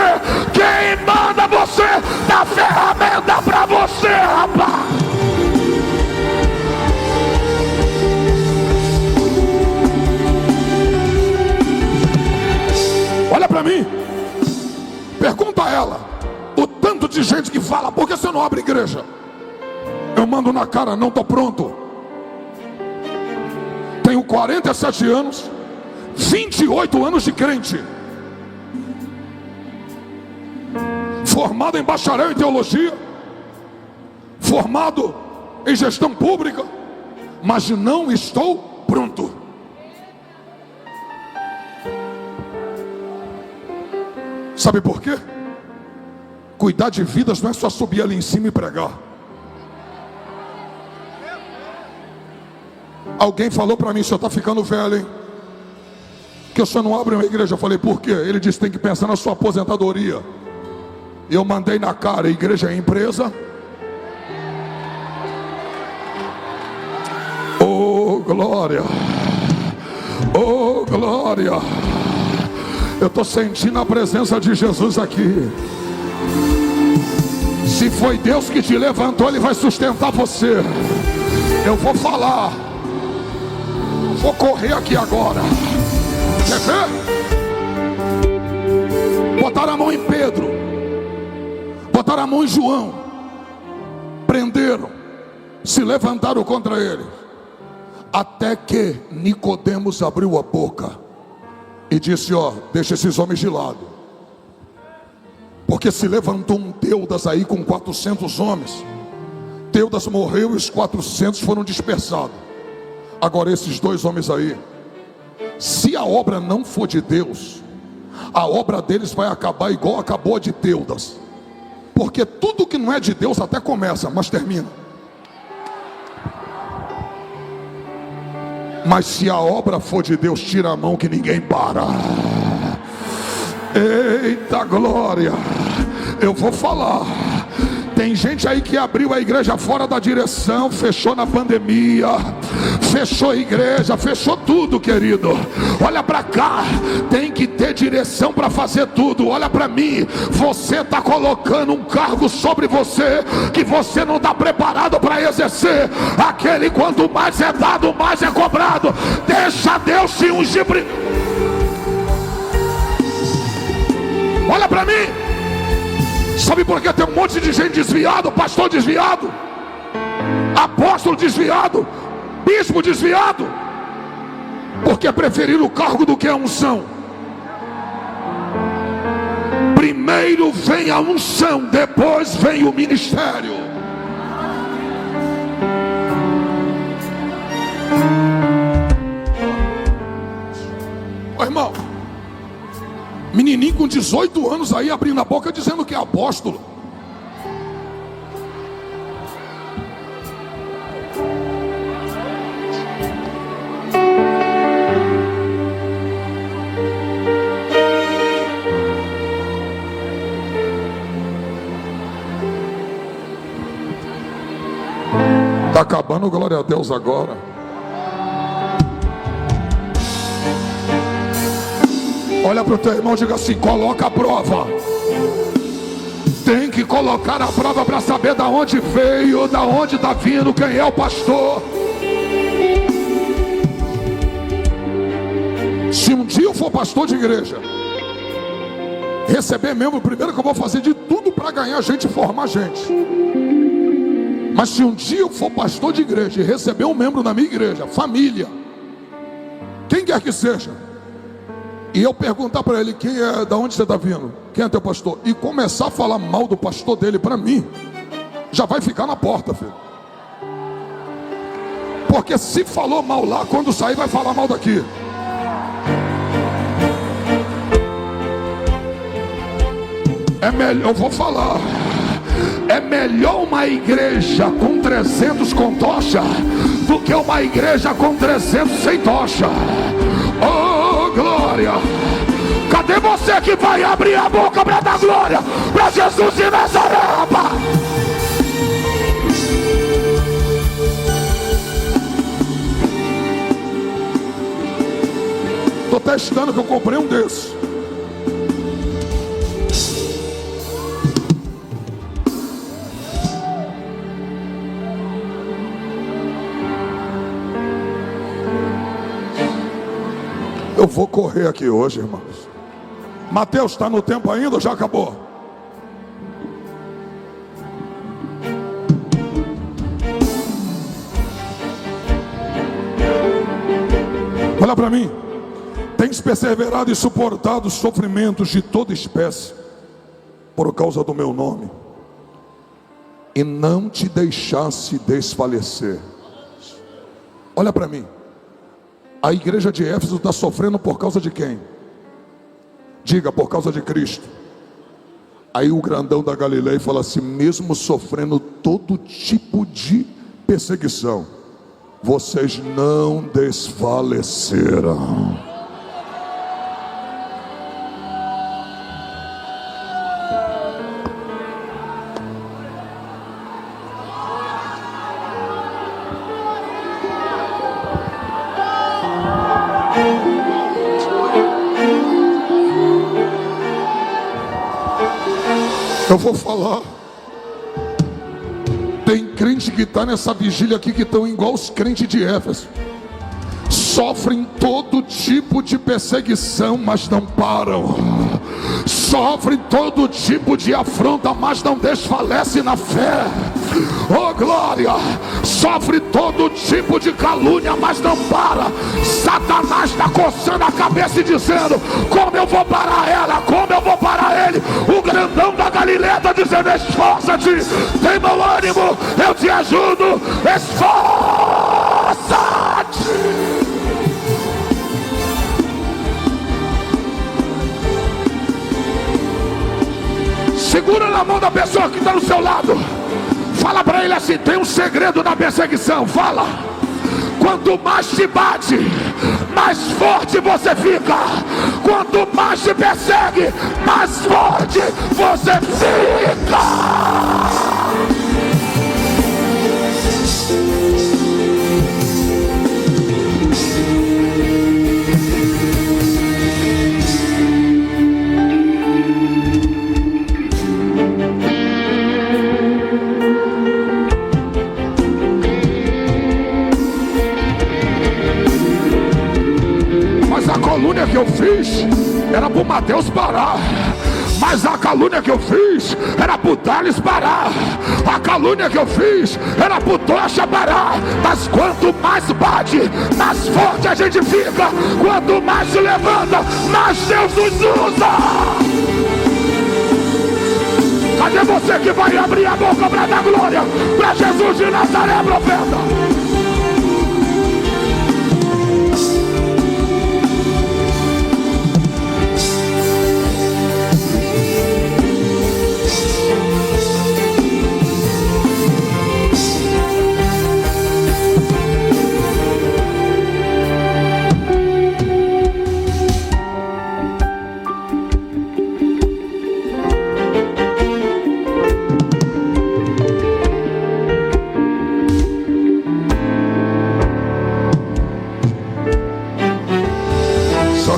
Quem manda você, dá ferramenta para você, rapaz. Olha para mim. Pergunta a ela. O tanto de gente que fala: por que você não abre igreja? Eu mando na cara: não estou pronto. Tenho 47 anos, 28 anos de crente, formado em bacharel em teologia, formado em gestão pública, mas não estou pronto. Sabe por quê? Cuidar de vidas não é só subir ali em cima e pregar. Alguém falou para mim: o senhor está ficando velho, hein? Que o senhor não abre uma igreja. Eu falei: por quê? Ele disse: tem que pensar na sua aposentadoria. Eu mandei na cara: a igreja é empresa. Oh glória! Oh glória! Eu estou sentindo a presença de Jesus aqui. Se foi Deus que te levantou, Ele vai sustentar você. Eu vou falar. Vou correr aqui agora. Quer ver? Botaram a mão em Pedro, botaram a mão em João, prenderam, se levantaram contra ele. Até que Nicodemos abriu a boca e disse: ó, deixa esses homens de lado, porque se levantou um Teudas aí com 400 homens. Teudas morreu e os 400 foram dispersados. Agora esses 2 homens aí, se a obra não for de Deus, a obra deles vai acabar igual acabou a de Teudas. Porque tudo que não é de Deus até começa, mas termina. Mas se a obra for de Deus, tira a mão que ninguém para. Eita glória! Eu vou falar. Tem gente aí que abriu a igreja fora da direção, fechou na pandemia, fechou a igreja, fechou tudo, querido. Olha para cá, tem que ter direção para fazer tudo. Olha para mim, você está colocando um cargo sobre você que você não está preparado para exercer. Aquele quanto mais é dado, mais é cobrado. Deixa Deus te ungir. Olha para mim. Sabe por que tem um monte de gente desviado? Pastor desviado, apóstolo desviado, bispo desviado, porque preferiram o cargo do que a unção. Primeiro vem a unção, depois vem o ministério. Ô irmão, menininho com 18 anos aí abrindo a boca dizendo que é apóstolo. Está acabando, glória a Deus agora. Olha para o teu irmão e diga assim: coloca a prova. Tem que colocar a prova para saber da onde veio, da onde está vindo, quem é o pastor. Se um dia eu for pastor de igreja, receber membro, primeiro que eu vou fazer de tudo para ganhar gente e formar gente. Mas se um dia eu for pastor de igreja e receber um membro na minha igreja, família, quem quer que seja, e eu perguntar para ele: quem é, da onde você está vindo, quem é teu pastor, e começar a falar mal do pastor dele para mim, já vai ficar na porta, filho. Porque se falou mal lá, quando sair vai falar mal daqui. É melhor, eu vou falar, é melhor uma igreja com 300 com tocha do que uma igreja com 300 sem tocha. Oh glória! Cadê você que vai abrir a boca para dar glória para Jesus de Nazaré, rapaz? Estou testando, que eu comprei um desses. Eu vou correr aqui hoje, irmãos. Mateus, está no tempo ainda ou já acabou? Olha para mim. Tens perseverado e suportado os sofrimentos de toda espécie por causa do meu nome, e não te deixasse desfalecer. Olha para mim. A igreja de Éfeso está sofrendo por causa de quem? Diga: por causa de Cristo. Aí o grandão da Galileia fala assim: mesmo sofrendo todo tipo de perseguição, vocês não desfaleceram. Eu vou falar. Tem crente que está nessa vigília aqui que estão igual os crentes de Éfeso. Sofrem todo tipo de perseguição, mas não param. Sofrem todo tipo de afronta, mas não desfalecem na fé. Oh glória, sofre todo tipo de calúnia, mas não para. Satanás está coçando a cabeça e dizendo: como eu vou parar ela, como eu vou parar ele? O grandão da Galileia está dizendo: esforça-te, tem bom ânimo, eu te ajudo, esforça-te. Segura na mão da pessoa que está do seu lado. Fala para ele assim: tem um segredo na perseguição. Fala: quanto mais te bate, mais forte você fica. Quanto mais te persegue, mais forte você fica. A calúnia que eu fiz era para o Mateus parar. Mas a calúnia que eu fiz era para o Thales parar. A calúnia que eu fiz era para o Tocha parar. Mas quanto mais bate, mais forte a gente fica. Quanto mais se levanta, mais Deus nos usa. Cadê você que vai abrir a boca para dar glória para Jesus de Nazaré, profeta?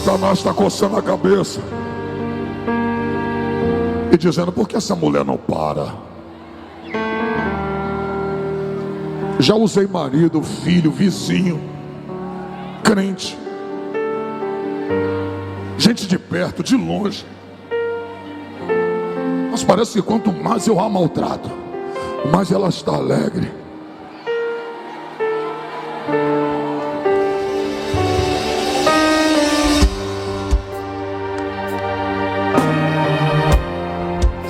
Satanás está coçando a cabeça e dizendo: por que essa mulher não para? Já usei marido, filho, vizinho, crente, gente de perto, de longe, mas parece que quanto mais eu a maltrato, mais ela está alegre.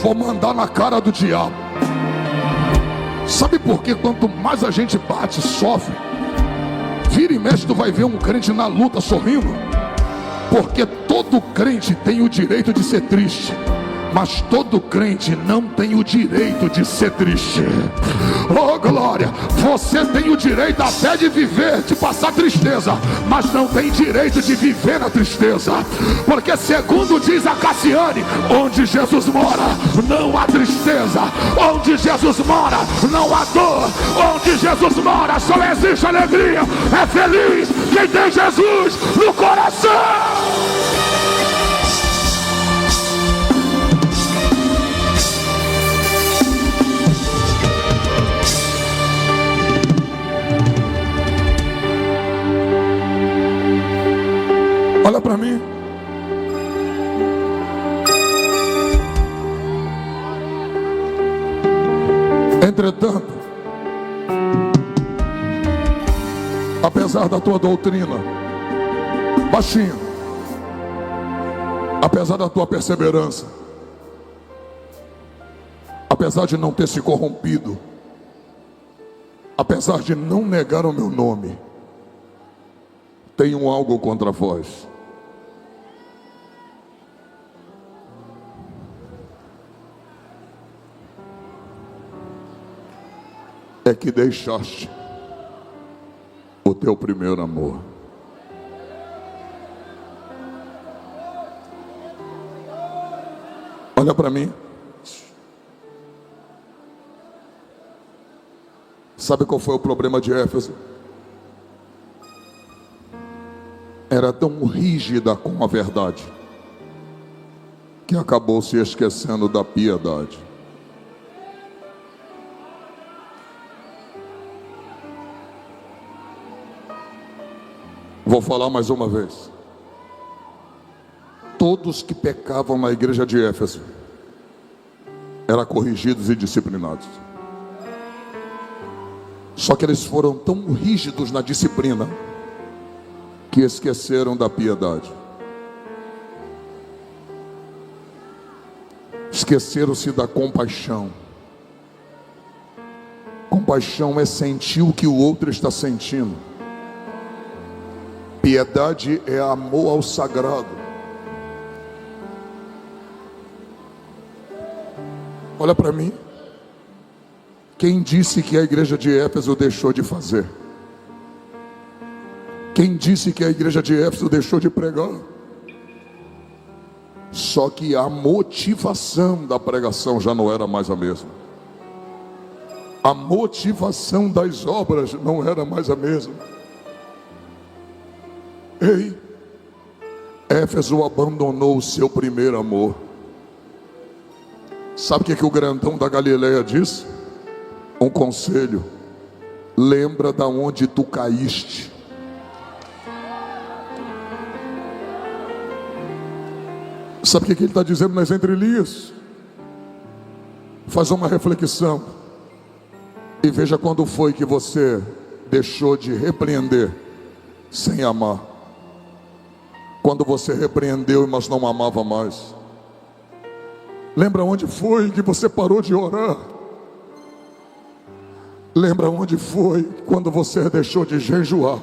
Vou mandar na cara do diabo. Sabe por que quanto mais a gente bate, sofre, vira e mexe, tu vai ver um crente na luta sorrindo? Porque todo crente tem o direito de ser triste, mas todo crente não tem o direito de ser triste. Oh glória, você tem o direito até de viver, de passar tristeza, mas não tem direito de viver na tristeza. Porque segundo diz a Cassiane, onde Jesus mora não há tristeza. Onde Jesus mora não há dor. Onde Jesus mora só existe alegria. É feliz quem tem Jesus no coração. Olha para mim. Entretanto, apesar da tua doutrina, baixinho, apesar da tua perseverança, apesar de não ter se corrompido, apesar de não negar o meu nome, tenho algo contra vós. É que deixaste o teu primeiro amor. Olha para mim. Sabe qual foi o problema de Éfeso? Era tão rígida com a verdade que acabou se esquecendo da piedade. Vou falar mais uma vez. Todos que pecavam na igreja de Éfeso eram corrigidos e disciplinados. Só que eles foram tão rígidos na disciplina que esqueceram da piedade. Esqueceram-se da compaixão. Compaixão é sentir o que o outro está sentindo. Piedade é amor ao sagrado. Olha para mim. Quem disse que a igreja de Éfeso deixou de fazer? Quem disse que a igreja de Éfeso deixou de pregar? Só que a motivação da pregação já não era mais a mesma. A motivação das obras não era mais a mesma. Ei, Éfeso abandonou o seu primeiro amor. Sabe o que o grandão da Galileia disse? Um conselho: lembra da onde tu caíste. Sabe o que ele está dizendo nas entrelinhas? Faz uma reflexão e veja quando foi que você deixou de repreender sem amar. Quando você repreendeu, mas não amava mais. Lembra onde foi que você parou de orar? Lembra onde foi quando você deixou de jejuar?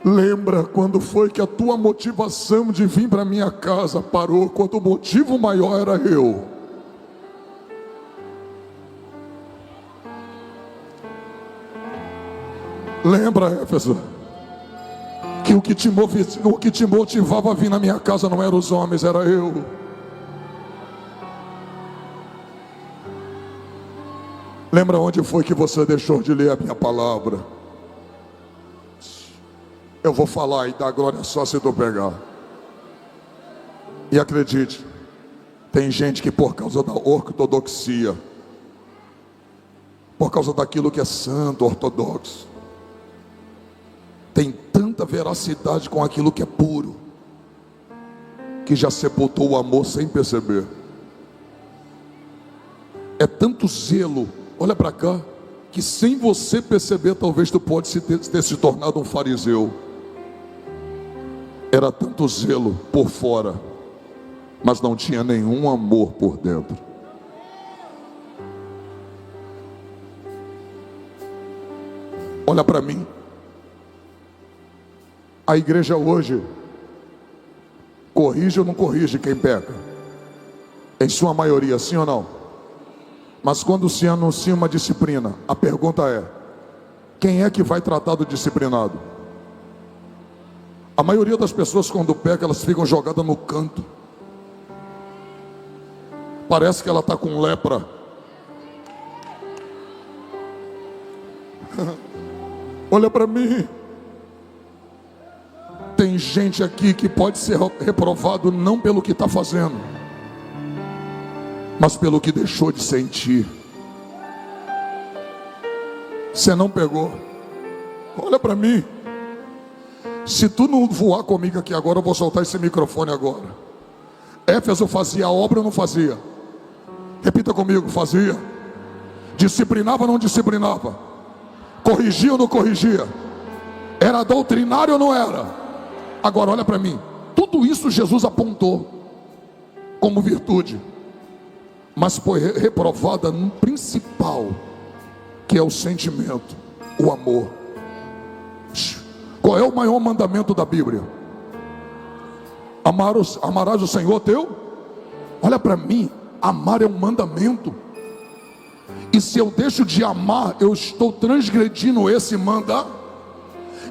Lembra quando foi que a tua motivação de vir para minha casa parou, quando o motivo maior era eu? Lembra, Éfeso, que o que te motivava a vir na minha casa não eram os homens, era eu. Lembra onde foi que você deixou de ler a minha palavra? Eu vou falar e dar glória só se tu pegar. E acredite, tem gente que por causa da ortodoxia, por causa daquilo que é santo, ortodoxo, tem tanta veracidade com aquilo que é puro, que já sepultou o amor sem perceber. É tanto zelo, olha para cá, que sem você perceber, talvez tu pode ter se tornado um fariseu. Era tanto zelo por fora, mas não tinha nenhum amor por dentro. Olha para mim. A igreja hoje corrige ou não corrige quem peca? Em sua maioria, sim ou não? Mas quando se anuncia uma disciplina, a pergunta é: quem é que vai tratar do disciplinado? A maioria das pessoas, quando peca, elas ficam jogadas no canto. Parece que ela está com lepra. Olha para mim. Tem gente aqui que pode ser reprovado não pelo que está fazendo, mas pelo que deixou de sentir. Você não pegou. Olha para mim. Se tu não voar comigo aqui agora, eu vou soltar esse microfone agora. Éfeso fazia a obra ou não fazia? Repita comigo: fazia. Disciplinava ou não disciplinava? Corrigia ou não corrigia? Era doutrinário ou não era? Agora olha para mim. Tudo isso Jesus apontou como virtude, mas foi reprovada no principal, que é o sentimento, o amor. Qual é o maior mandamento da Bíblia? Amarás o Senhor teu? Olha para mim, amar é um mandamento. E se eu deixo de amar, eu estou transgredindo esse mandamento.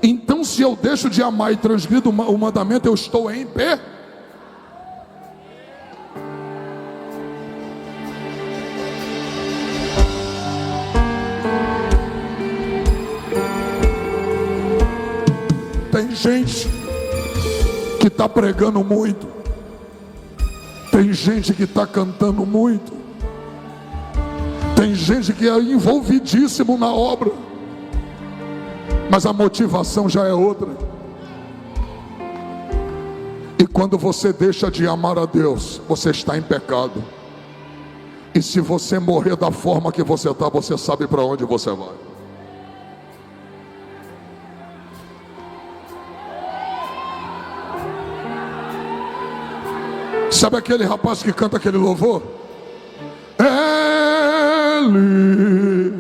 Então se eu deixo de amar e transgrido o mandamento, eu estou em pé. Tem gente que está pregando muito, tem gente que está cantando muito, tem gente que é envolvidíssimo na obra, mas a motivação já é outra. E quando você deixa de amar a Deus, você está em pecado. E se você morrer da forma que você está, você sabe para onde você vai. Sabe aquele rapaz que canta aquele louvor? Ele,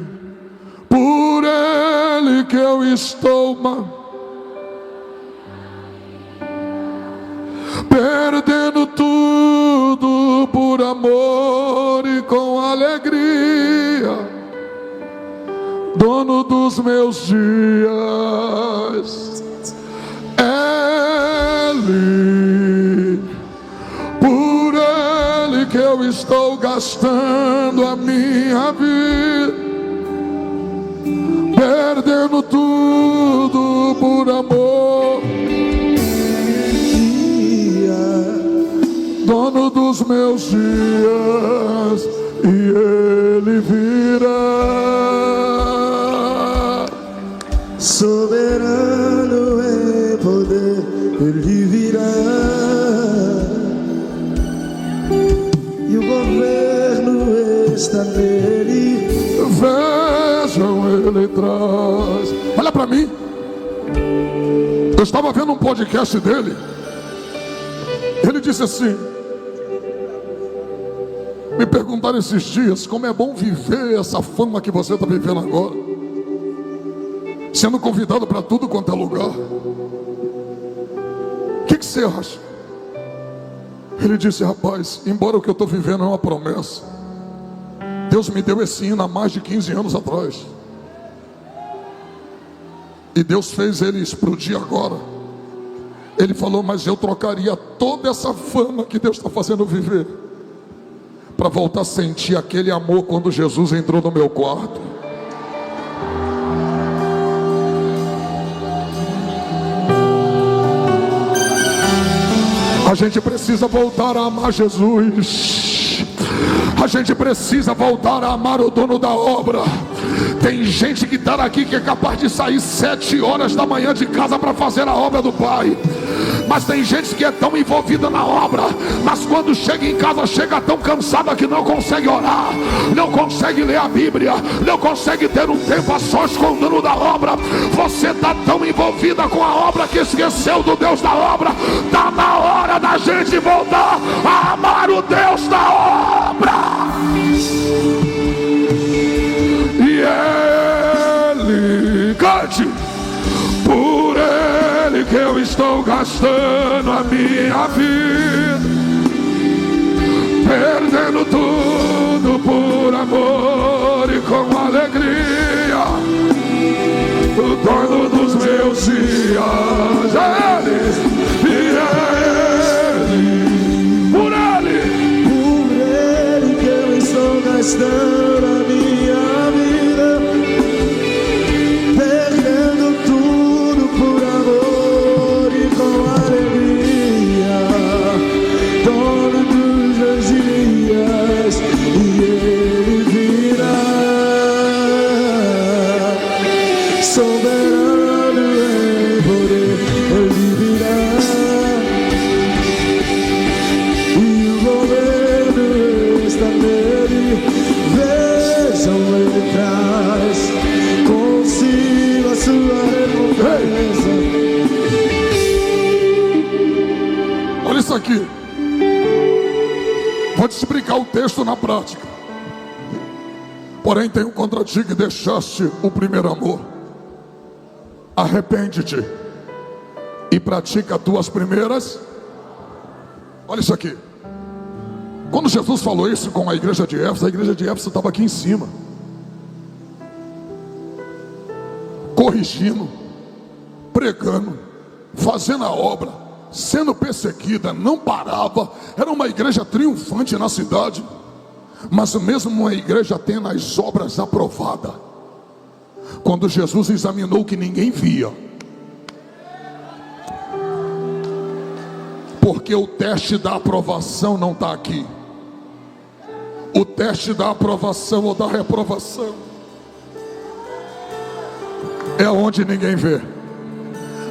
por ele que eu estou perdendo tudo por amor e com alegria, dono dos meus dias. Ele, por ele que eu estou gastando a minha vida, perdendo tudo por amor, dono dos meus dias, e ele virá. Soberano em poder, ele virá. E o governo está nele. Vejam, ele traz. Olha para mim. Eu estava vendo um podcast dele. Ele disse assim: me perguntaram esses dias como é bom viver essa fama que você está vivendo agora, sendo convidado para tudo quanto é lugar. O que você acha? Ele disse: rapaz, embora o que eu estou vivendo é uma promessa, Deus me deu esse hino há mais de 15 anos atrás, e Deus fez ele explodir agora. Ele falou: mas eu trocaria toda essa fama que Deus está fazendo viver para voltar a sentir aquele amor quando Jesus entrou no meu quarto. A gente precisa voltar a amar Jesus. A gente precisa voltar a amar o dono da obra. Tem gente que está aqui que é capaz de sair 7 horas da manhã de casa para fazer a obra do Pai. Mas tem gente que é tão envolvida na obra, mas quando chega em casa, chega tão cansada que não consegue orar, não consegue ler a Bíblia, não consegue ter um tempo a sós com o dono da obra. Você está tão envolvida com a obra que esqueceu do Deus da obra. Está na hora da gente voltar a amar o Deus da obra. E ele, cante: por ele que eu estou gastando a minha vida, perdendo tudo por amor e com alegria, o dono dos meus dias. Ele, e ele, por ele que eu estou gastando a minha vida, perdendo tudo por amor e com alegria, dono dos meus dias, e ele virá. Soberano em poder, ele virá. E o governo está nele. Vejam, ele traz consigo a sua recompensa. olha isso aqui. Vou te explicar o texto na prática. Porém tenho contra ti que deixaste o primeiro amor. Arrepende-te e pratica tuas primeiras. Olha isso aqui. Quando Jesus falou isso com a igreja de Éfeso, a igreja de Éfeso estava aqui em cima, corrigindo, pregando, fazendo a obra, sendo perseguida, não parava. Era uma igreja triunfante na cidade, mas mesmo uma igreja tendo as obras aprovadas, quando Jesus examinou o que ninguém via, porque o teste da aprovação não está aqui. O teste da aprovação ou da reprovação é onde ninguém vê,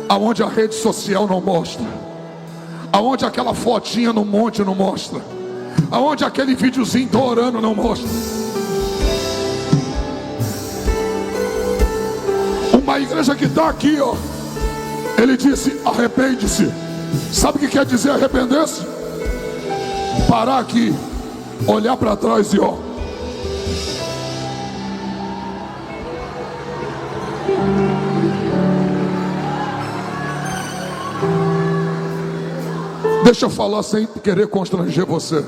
aonde a rede social não mostra, aonde aquela fotinha no monte não mostra, Aonde aquele videozinho tô orando não mostra. Uma igreja que está aqui, ó, ele disse: arrepende-se. Sabe o que quer dizer arrepender-se? Parar aqui, olhar para trás e ó. Deixa eu falar sem querer constranger você.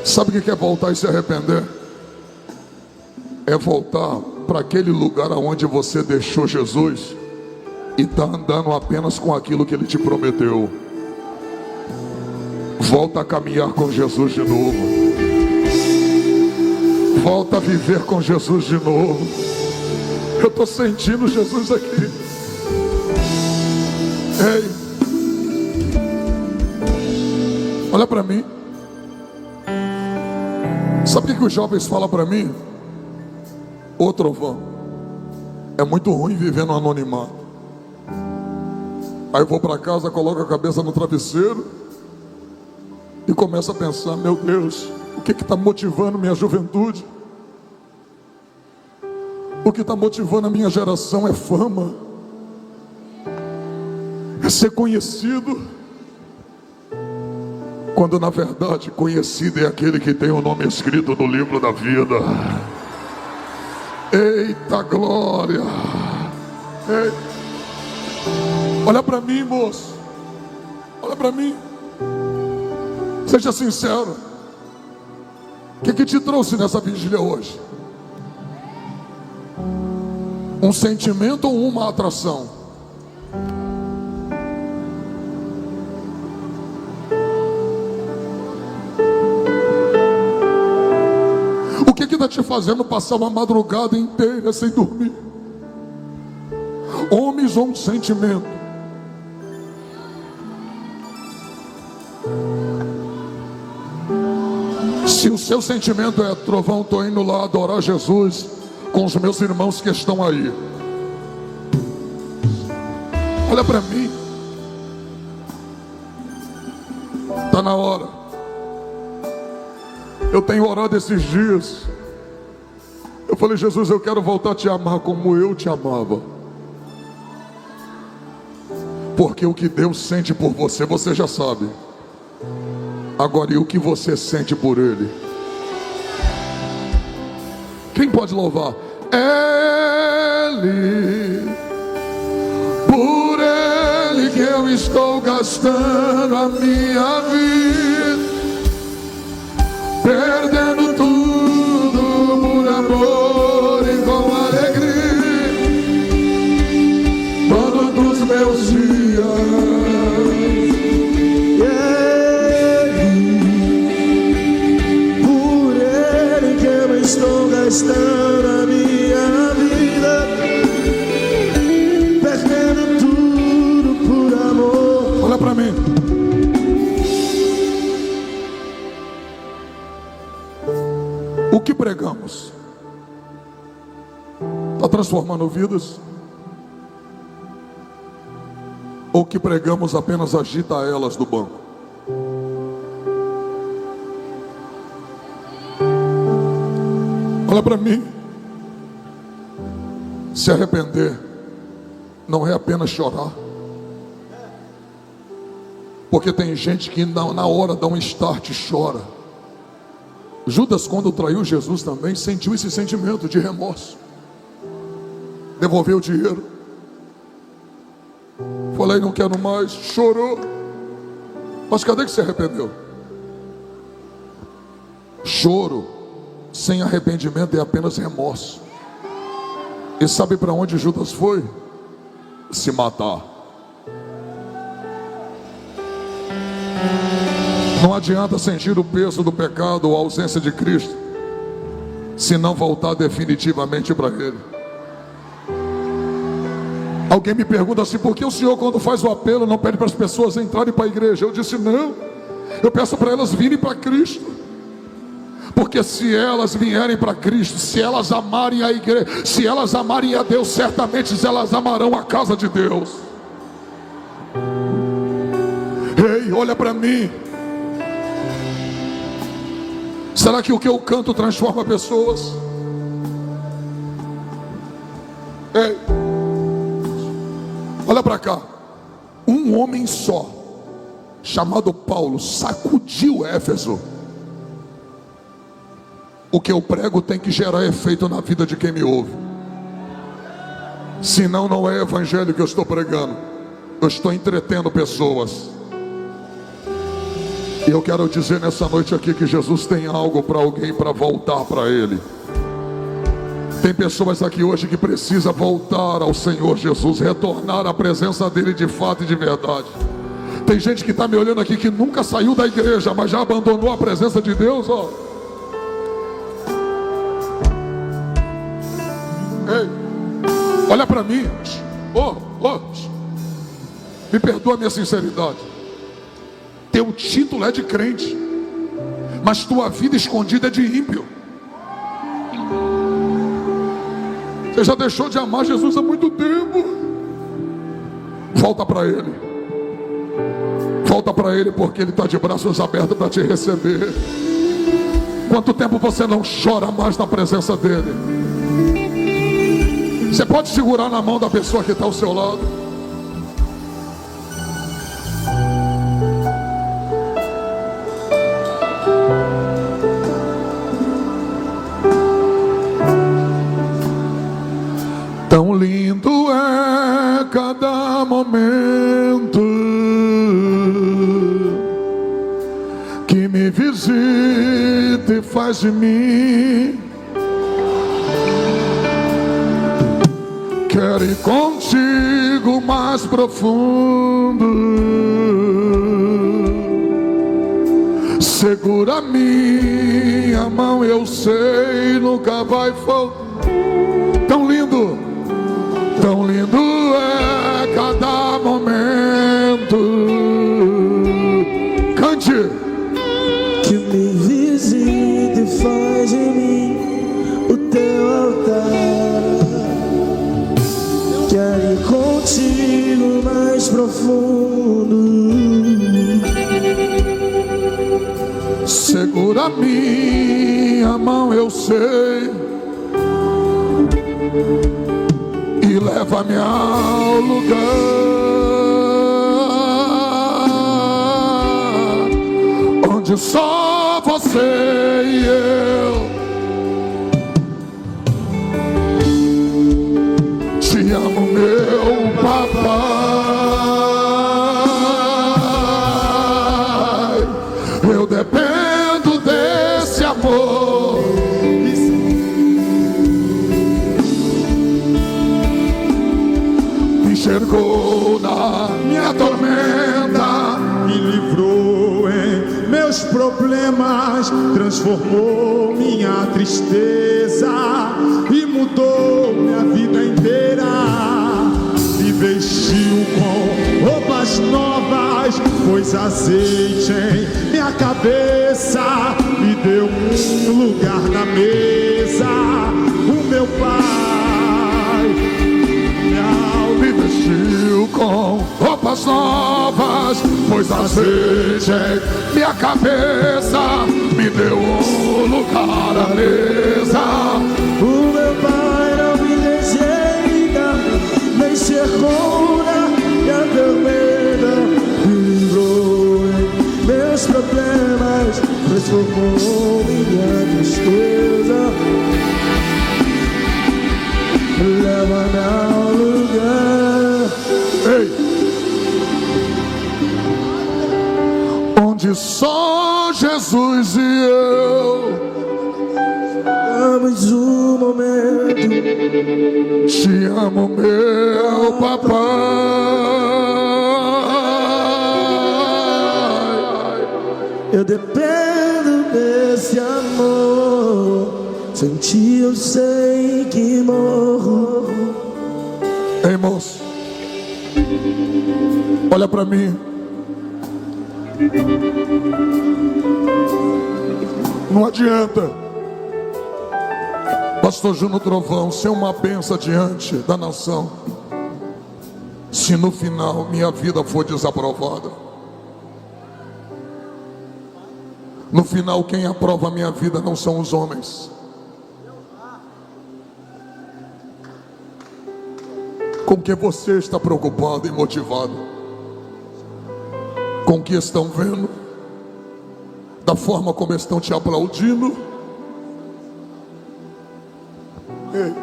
Sabe o que é voltar e se arrepender? É voltar para aquele lugar onde você deixou Jesus e está andando apenas com aquilo que Ele te prometeu. Volta a caminhar com Jesus de novo. Volta a viver com Jesus de novo. Eu estou sentindo Jesus aqui. Ei, olha para mim. Sabe o que os jovens falam para mim? Ô trovão, é muito ruim viver no anonimato. Aí eu vou para casa, coloco a cabeça no travesseiro e começo a pensar: meu Deus, o que está motivando minha juventude? O que está motivando a minha geração é fama, é ser conhecido, quando na verdade conhecido é aquele que tem o nome escrito no livro da vida. Eita glória! Ei. Olha para mim, moço. Olha para mim. Seja sincero. O que te trouxe nessa vigília hoje? Um sentimento ou uma atração? O que está te fazendo passar uma madrugada inteira sem dormir? Homens ou um sentimento? Se o seu sentimento é: trovão, estou indo lá adorar Jesus com os meus irmãos que estão aí. Olha para mim. Está na hora. Eu tenho orado esses dias. Eu falei: Jesus, eu quero voltar a te amar como eu te amava. Porque o que Deus sente por você, você já sabe. Agora, e o que você sente por Ele? Quem pode louvar? Ele, por Ele que eu estou gastando a minha vida, perdendo tudo por amor e com alegria, todos os meus dias. Por Ele que eu estou gastando a minha vida, perdendo tudo por amor. Olha para mim. O que pregamos está transformando vidas? Ou o que pregamos apenas agita elas do banco? Olha para mim. Se arrepender não é apenas chorar. Porque tem gente que na hora dá um start e chora. Judas, quando traiu Jesus também, sentiu esse sentimento de remorso. Devolveu o dinheiro. Falei: não quero mais. Chorou. Mas cadê que se arrependeu? Choro sem arrependimento é apenas remorso. E sabe para onde Judas foi? Se matar. Não adianta sentir o peso do pecado ou a ausência de Cristo se não voltar definitivamente para Ele. Alguém me pergunta assim: por que o Senhor, quando faz o apelo, não pede para as pessoas entrarem para a igreja? Eu disse: não, eu peço para elas virem para Cristo. Porque se elas vierem para Cristo, se elas amarem a igreja, se elas amarem a Deus, certamente elas amarão a casa de Deus. Ei, olha para mim. Será que o que eu canto transforma pessoas? Ei, olha para cá. Um homem só, chamado Paulo, sacudiu Éfeso. O que eu prego tem que gerar efeito na vida de quem me ouve. Senão não é evangelho que eu estou pregando. Eu estou entretendo pessoas. E eu quero dizer nessa noite aqui que Jesus tem algo para alguém para voltar para Ele. Tem pessoas aqui hoje que precisam voltar ao Senhor Jesus, retornar à presença dEle de fato e de verdade. Tem gente que está me olhando aqui que nunca saiu da igreja, mas já abandonou a presença de Deus, ó. Ei, olha para mim. Me perdoa a minha sinceridade. Teu título é de crente, mas tua vida escondida é de ímpio. Você já deixou de amar Jesus há muito tempo. Volta para Ele. Volta para Ele, porque Ele está de braços abertos para te receber. Quanto tempo você não chora mais na presença dEle? Você pode segurar na mão da pessoa que está ao seu lado. Tão lindo é cada momento que me visita e faz de mim. Quero ir contigo mais profundo. Segura minha mão, eu sei, nunca vai faltar. Tão lindo é cada momento. Cante. Que me visita e faz de mim o teu altar. Quero ir contigo mais profundo. Segura minha mão, eu sei, e leva-me ao lugar onde só você e eu. Te amo, meu papai. Eu dependo desse amor. Me enxergou na minha tormenta, me livrou em meus problemas, transformou minha tristeza e mudou minha vida inteira. Me vestiu com roupas novas, pôs azeite em minha cabeça, me deu um lugar na mesa. O meu Pai me vestiu com roupas novas, pôs azeite em minha cabeça, me deu um lugar na mesa. O meu Pai não me rejeita, nem cercou na minha tormenta. Me livrou em meus problemas, transformou minha tristeza. Leva-me ao lugar. Ei. Onde só Jesus e eu Damos um momento. te amo, meu papai. Eu dependo desse amor. Sem ti eu sei que morro. Ei, moço, olha pra mim. Não adianta Pastor Júnior Trovão ser uma bênção diante da nação se no final minha vida for desaprovada. No final, quem aprova a minha vida não são os homens. Com que você está preocupado e motivado? Com o que estão vendo? Da forma como estão te aplaudindo? Ei.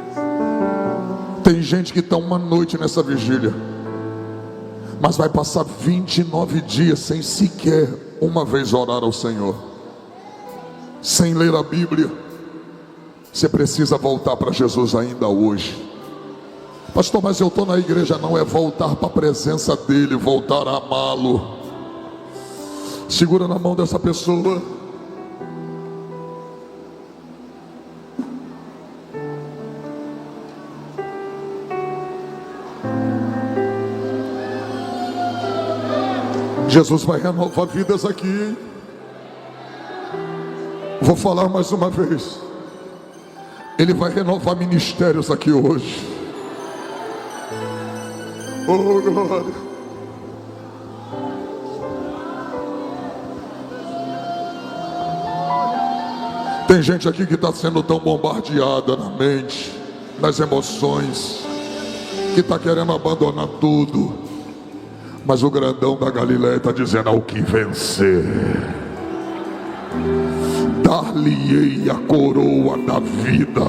Tem gente que está uma noite nessa vigília, mas vai passar 29 dias sem sequer uma vez orar ao Senhor, sem ler a Bíblia. Você precisa voltar para Jesus ainda hoje. Pastor, mas eu estou na igreja. Não, é voltar para a presença dEle, voltar a amá-lo. Segura na mão dessa pessoa. Jesus vai renovar vidas aqui. Vou falar mais uma vez. Ele vai renovar ministérios aqui hoje. Oh, glória. Tem gente aqui que está sendo tão bombardeada na mente, nas emoções, que está querendo abandonar tudo. Mas o grandão da Galileia está dizendo: ao que vencer, dar-lhe-ei a coroa da vida.